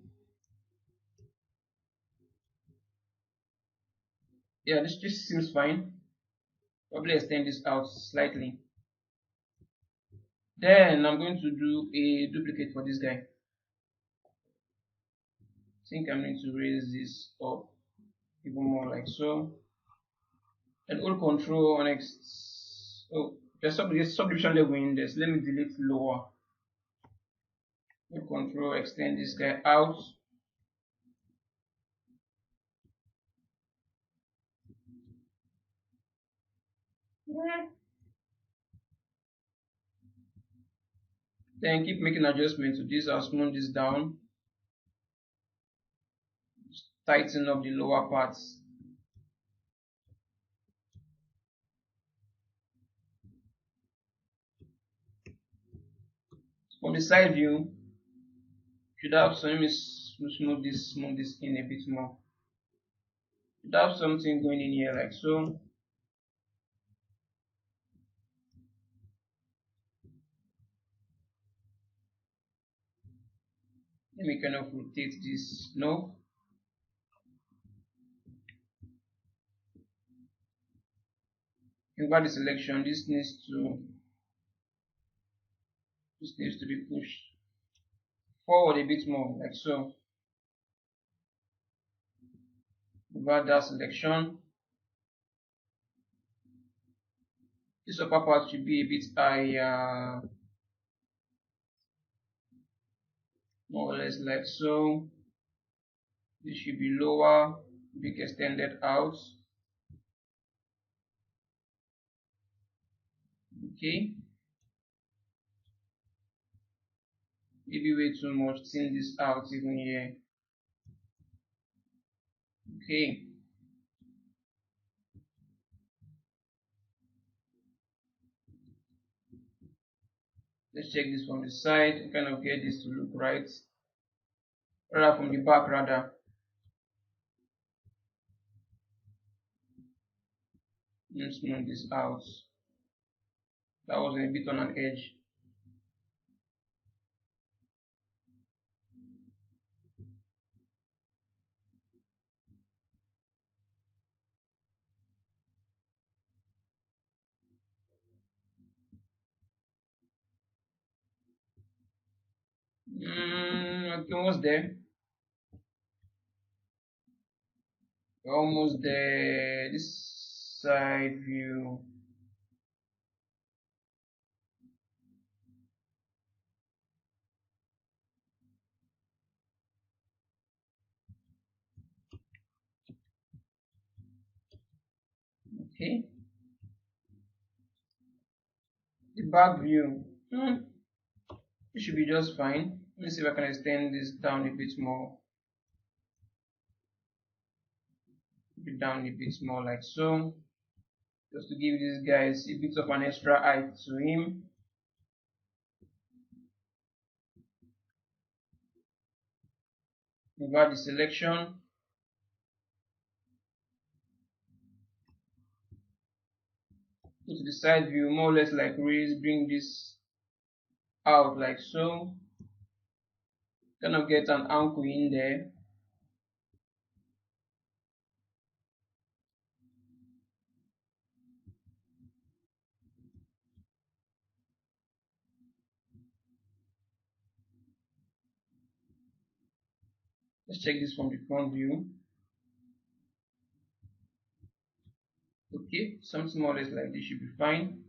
Yeah, this seems fine. Probably extend this out slightly. Then I'm going to do a duplicate for this guy. I think I'm going to raise this up even more, like so. And hold control on X. Oh, there's subdivision level in this. Let me delete lower. Hold control, extend this guy out. Then keep making adjustments to this. I'll smooth this down. Tighten up the lower parts. From the side view, should have some. Let me smooth this in a bit more. Should have something going in here, like so. Let me kind of rotate this. No. Invert the selection. This needs to be pushed forward a bit more, like so. Invert that selection. This upper part should be a bit higher, more or less like so. This should be lower, big extended out. Okay, maybe way too much. Thin this out even here. Okay, let's check this from the side and kind of get this to look right, rather from the back rather. Let's smooth this out. That was a bit on an edge. Okay, almost there. We're almost there. This side view. Okay, the back view. It should be just fine. Let me see if I can extend this down a bit more. Down a bit more, like so. Just to give these guys a bit of an extra height to him. Invert the selection. Go to the side view, more or less like raise, bring this out like so. Kind of get an ankle in there. Let's check this from the front view. Okay, something more or less like this should be fine.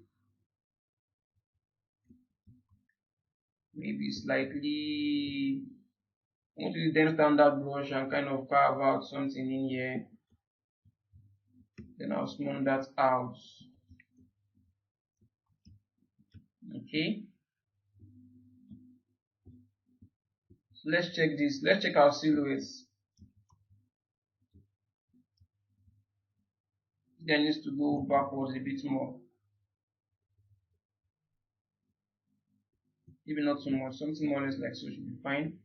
Maybe slightly. I want to then down that brush and kind of carve out something in here. Then I'll smooth that out. Okay, so let's check this. Let's check our silhouettes. Then needs to go backwards a bit more, even not so much, something more or less like so should be fine.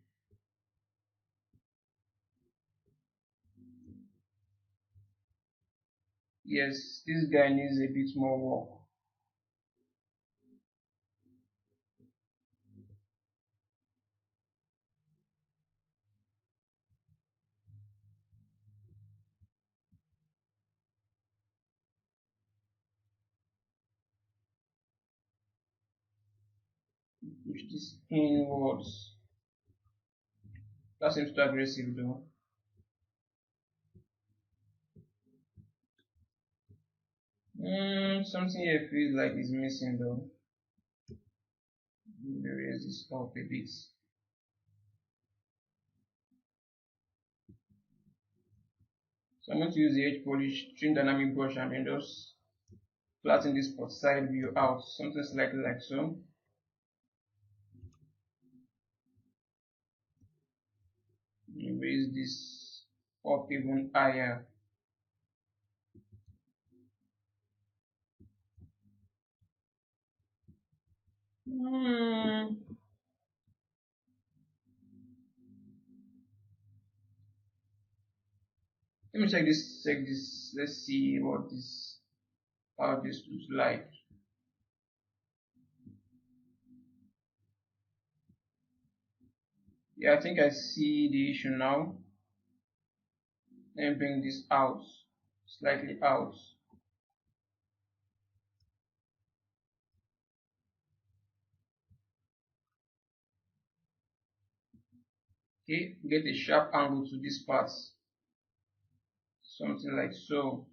Yes, this guy needs a bit more work. Push this inwards. That seems too aggressive though. Something here feels like it's missing though. Maybe raise this up a bit. So I'm going to use the edge polish trim dynamic brush and then just flatten this side view out, something slightly like so. And raise this up even higher. Hmm. Let me check this. Check this. Let's see what this, how this looks like. Yeah, I think I see the issue now. Let me bring this out, slightly out. Okay, get a sharp angle to this part, something like so.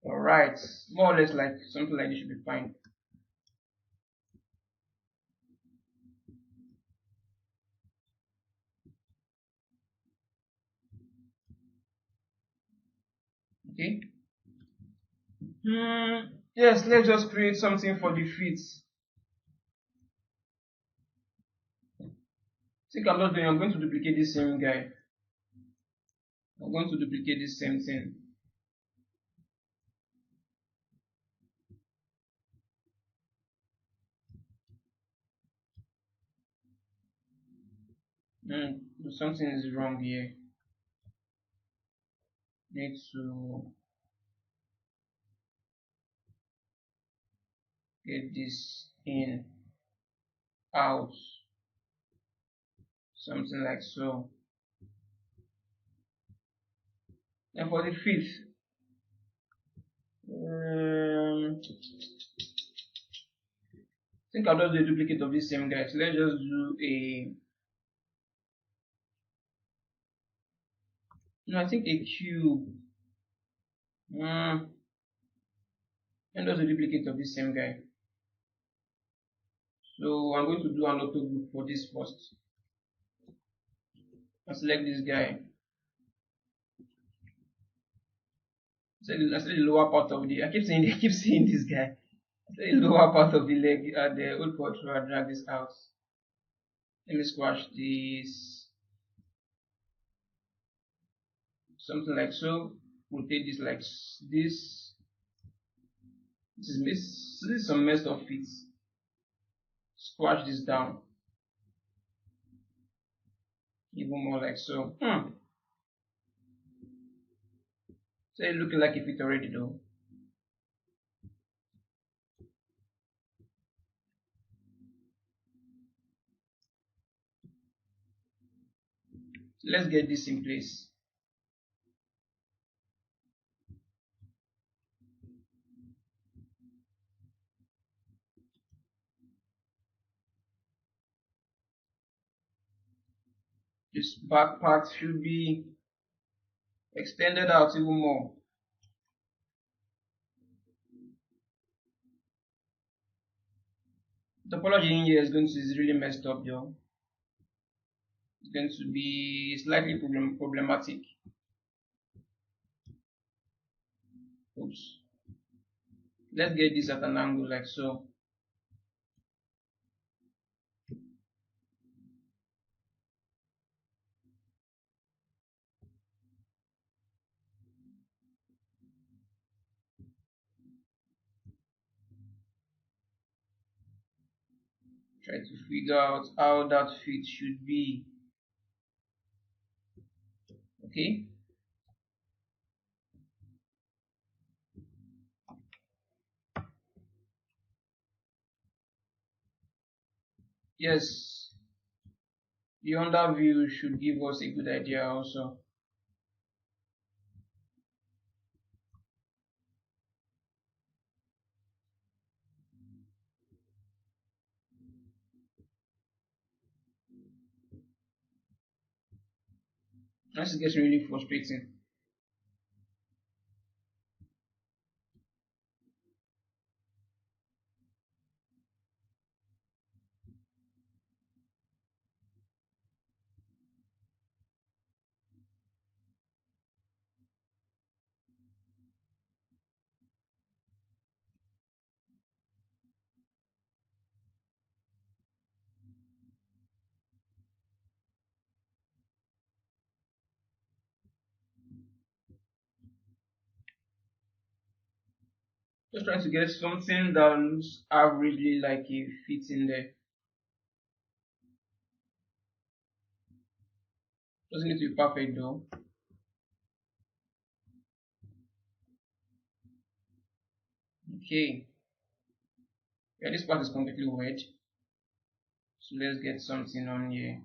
Alright, more or less like something like this should be fine. Okay. Yes, let's just create something for the feet. See, I'm going to duplicate this same guy. I'm going to duplicate this same thing. Something is wrong here. Need to get this in, out, something like so. And for the feet, I think I'll just do a duplicate of this same guy. So let's just do a, no, I think a cube. And just a duplicate of this same guy. So I'm going to do an auto group for this first. I select this guy. I select the lower part of the. I keep saying this guy. I select the lower part of the leg. The old control. I drag this out. Let me squash this. Something like so. Rotate this like this. This is some messed up feet. Squash this down. Even more like so. So it's looking like a fit already though. Let's get this in place. This back part should be extended out even more. The topology in here is really messed up though. It's going to be slightly problematic. Oops. let's get this at an angle like so. Try to figure out how that fit should be. Okay. Yes, the under view should give us a good idea also. This gets really frustrating. Just trying to get something that looks averagely like a fit in there. Doesn't need to be perfect though. Okay. Yeah, this part is completely wet. So let's get something on here.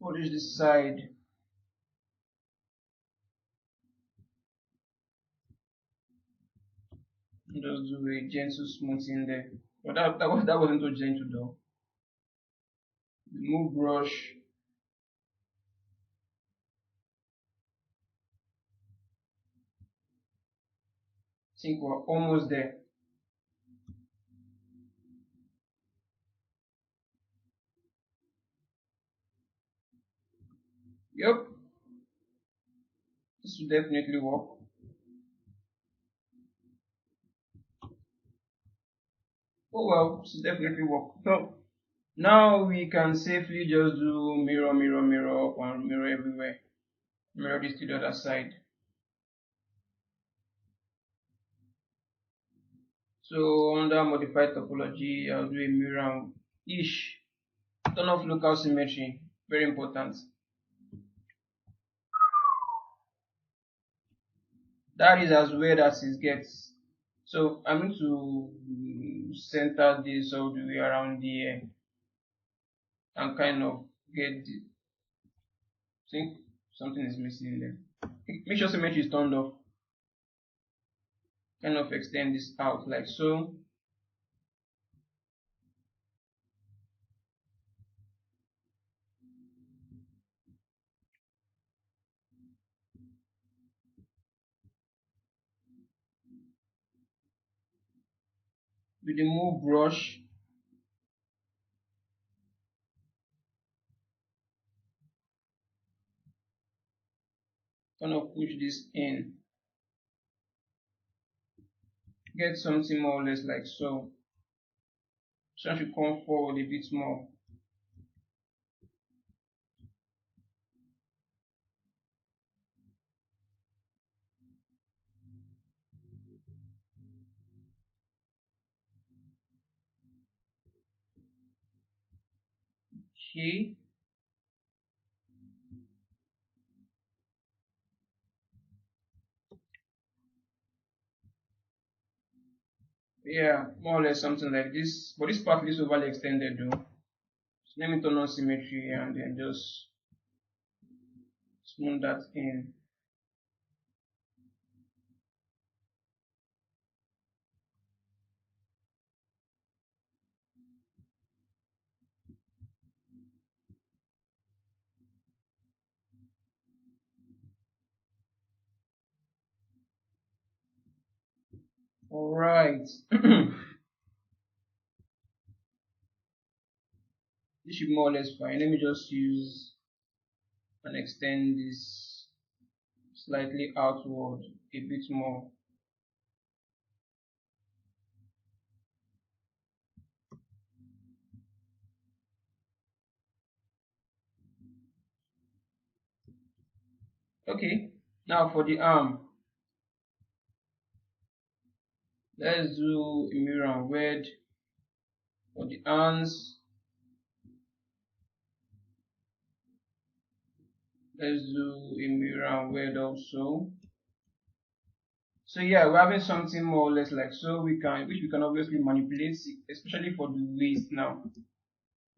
Polish this side. And just do a gentle smoothing there. But that wasn't too gentle though. Remove brush. I think we're almost there. Yep, this will definitely work. Oh well, this will definitely work. So now we can safely just do mirror, mirror, mirror up and mirror everywhere. Mirror this to the other side. So under modified topology, I'll do a mirror-ish. Turn off local symmetry, very important. That is as weird as it gets. So I'm going to center this all the way around here and kind of get the, think something is missing there. Make sure symmetry is turned off. Kind of extend this out like so. With the move brush, kind of push this in. Get something more or less like so. So I should come forward a bit more. Okay. Yeah, more or less something like this. But this part is overly extended though. So let me turn on symmetry and then just smooth that in. Alright. This should be more or less fine. Let me just use and extend this slightly outward a bit more. Okay, now for the arm, let's do a mirror and word. For the hands, let's do a mirror and word also. So yeah, we're having something more or less like so, which we can obviously manipulate, especially for the waist now.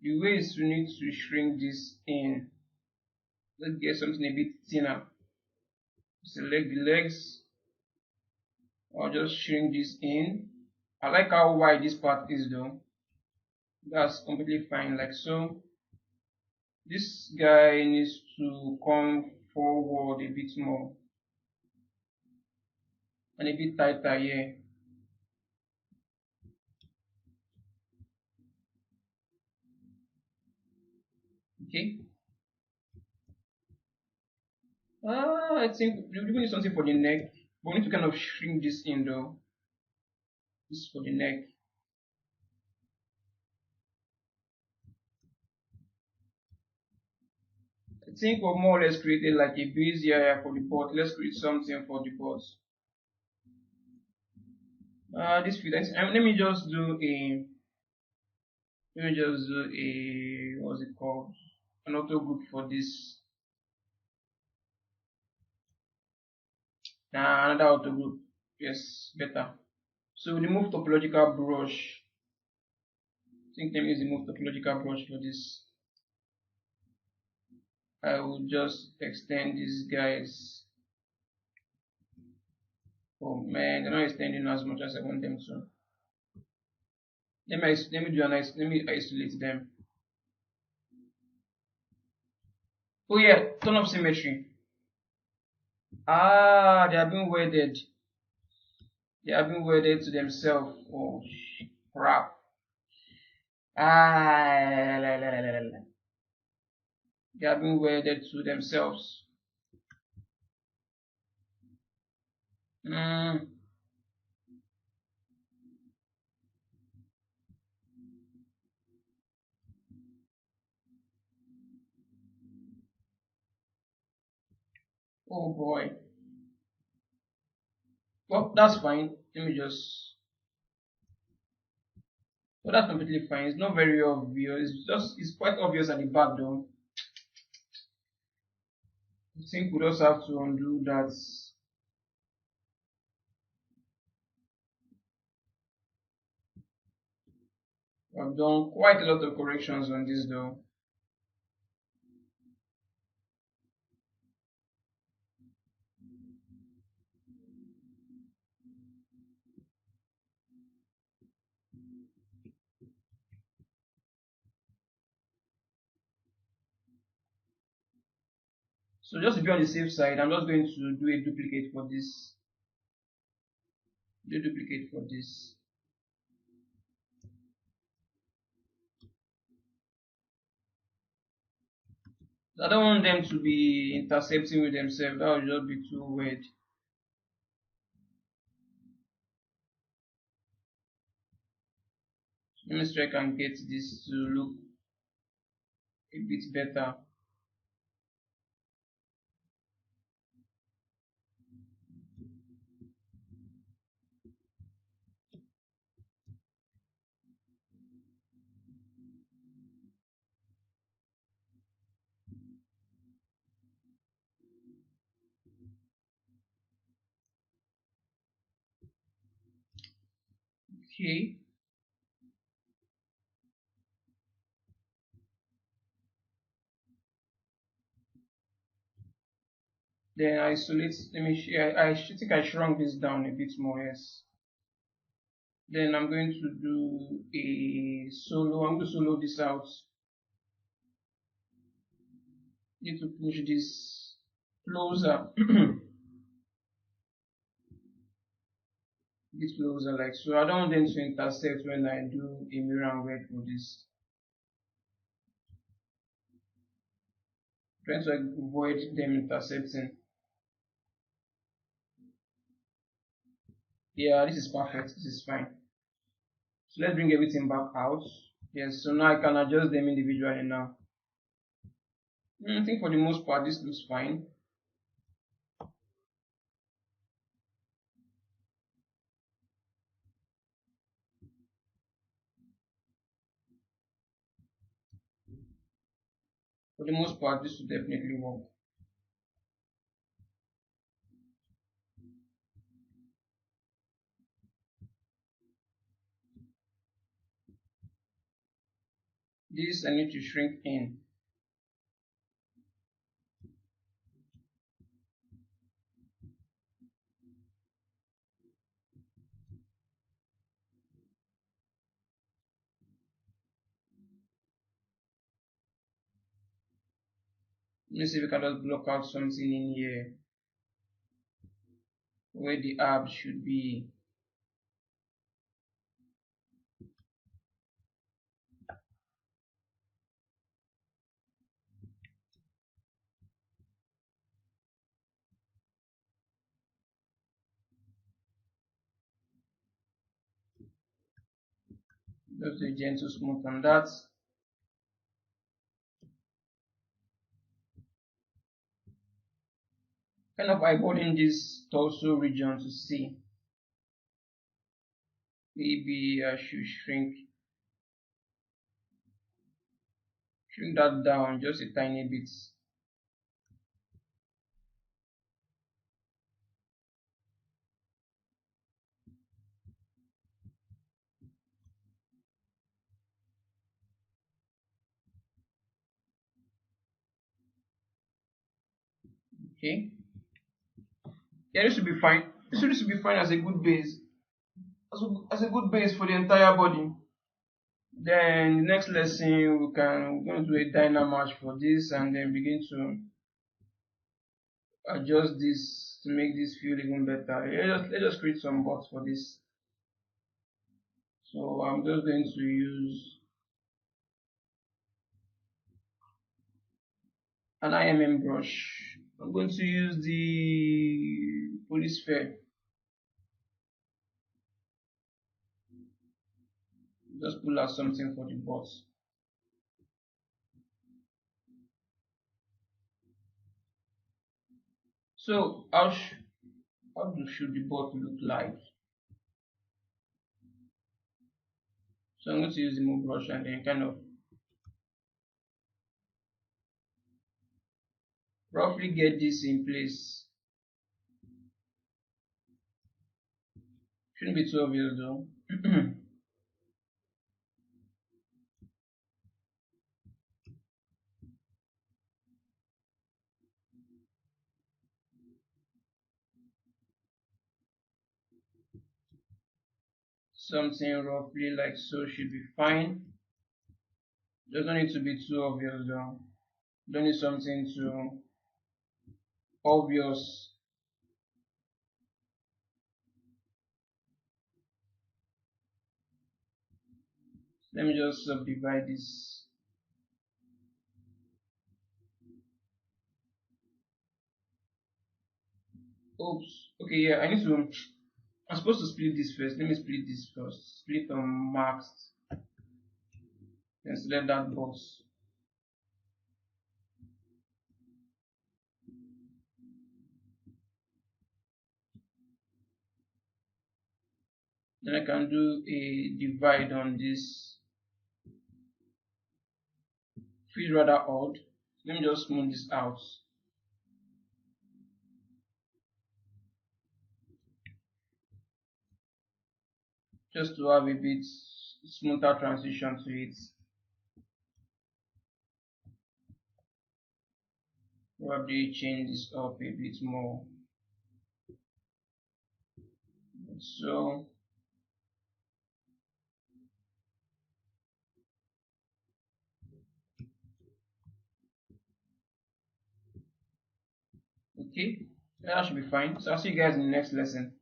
The waist, we need to shrink this in. Let's get something a bit thinner. Select the legs, or just shrink this in. I like how wide this part is though. That's completely fine, like so. This guy needs to come forward a bit more and a bit tighter here. Okay. I think we need something for the neck, but we need to kind of shrink this in though. This is for the neck. I think we've more or less created like a base area for the butt. Let's create something for the butt. This fit. Let me just do a. Let me just do a. What's it called? An auto group for this. Another auto group. Yes, better. So remove topological brush. I think let me remove topological brush for this. I will just extend these guys. Oh man, they're not extending as much as I want them to. Let me isolate them. Oh yeah, turn off symmetry. They have been welded. They have been welded to themselves. Oh crap. La, la, la, la, la. They have been welded to themselves. Mm. Oh boy. Well, that's fine. Let me just. Well, that's completely fine. It's not very obvious. It's quite obvious at the back though. I think we just have to undo that. I've done quite a lot of corrections on this though. So just to be on the safe side, I'm just going to do a duplicate for this. Do a duplicate for this. I don't want them to be intercepting with themselves. That would just be too weird. Let me see if I can get this to look a bit better. Okay. Then isolate. Let me. I think I shrunk this down a bit more. Yes. Then I'm going to do a solo. I'm going to solo this out. Need to push this closer. Bit closer like so. I don't want them to intersect when I do a mirror and word for this. Trying to avoid them intercepting. Yeah, this is perfect. This is fine. So let's bring everything back out. Yes, so now I can adjust them individually now. I think for the most part this looks fine. For the most part this will definitely work. This I need to shrink in. Let me see if we can just block out something in here where the abs should be. Just do a gentle smooth on that. Kind of eyeballing this torso region to see. Maybe I should shrink that down just a tiny bit. Okay. Yeah, this should be fine. This should be fine as a good base. As a good base for the entire body. Then the next lesson we're going to do a dynamatch for this and then begin to adjust this to make this feel even better. Let's just create some box for this. So I'm just going to use an IMM brush. I'm going to use the polysphere. Just pull out something for the box. So should the box look like? So I'm going to use the move brush and then kind of roughly get this in place. Shouldn't be too obvious though. Something roughly like so should be fine. Doesn't need to be too obvious though. Don't need something too obvious. Let me just subdivide this. Oops. Okay, yeah, I'm supposed to split this first. Let me split this first. Split on max. Then select that box. Then I can do a divide on this. Feels rather odd. Let me just smooth this out. Just to have a bit smoother transition to it. Probably change this up a bit more. So okay, that should be fine. So I'll see you guys in the next lesson.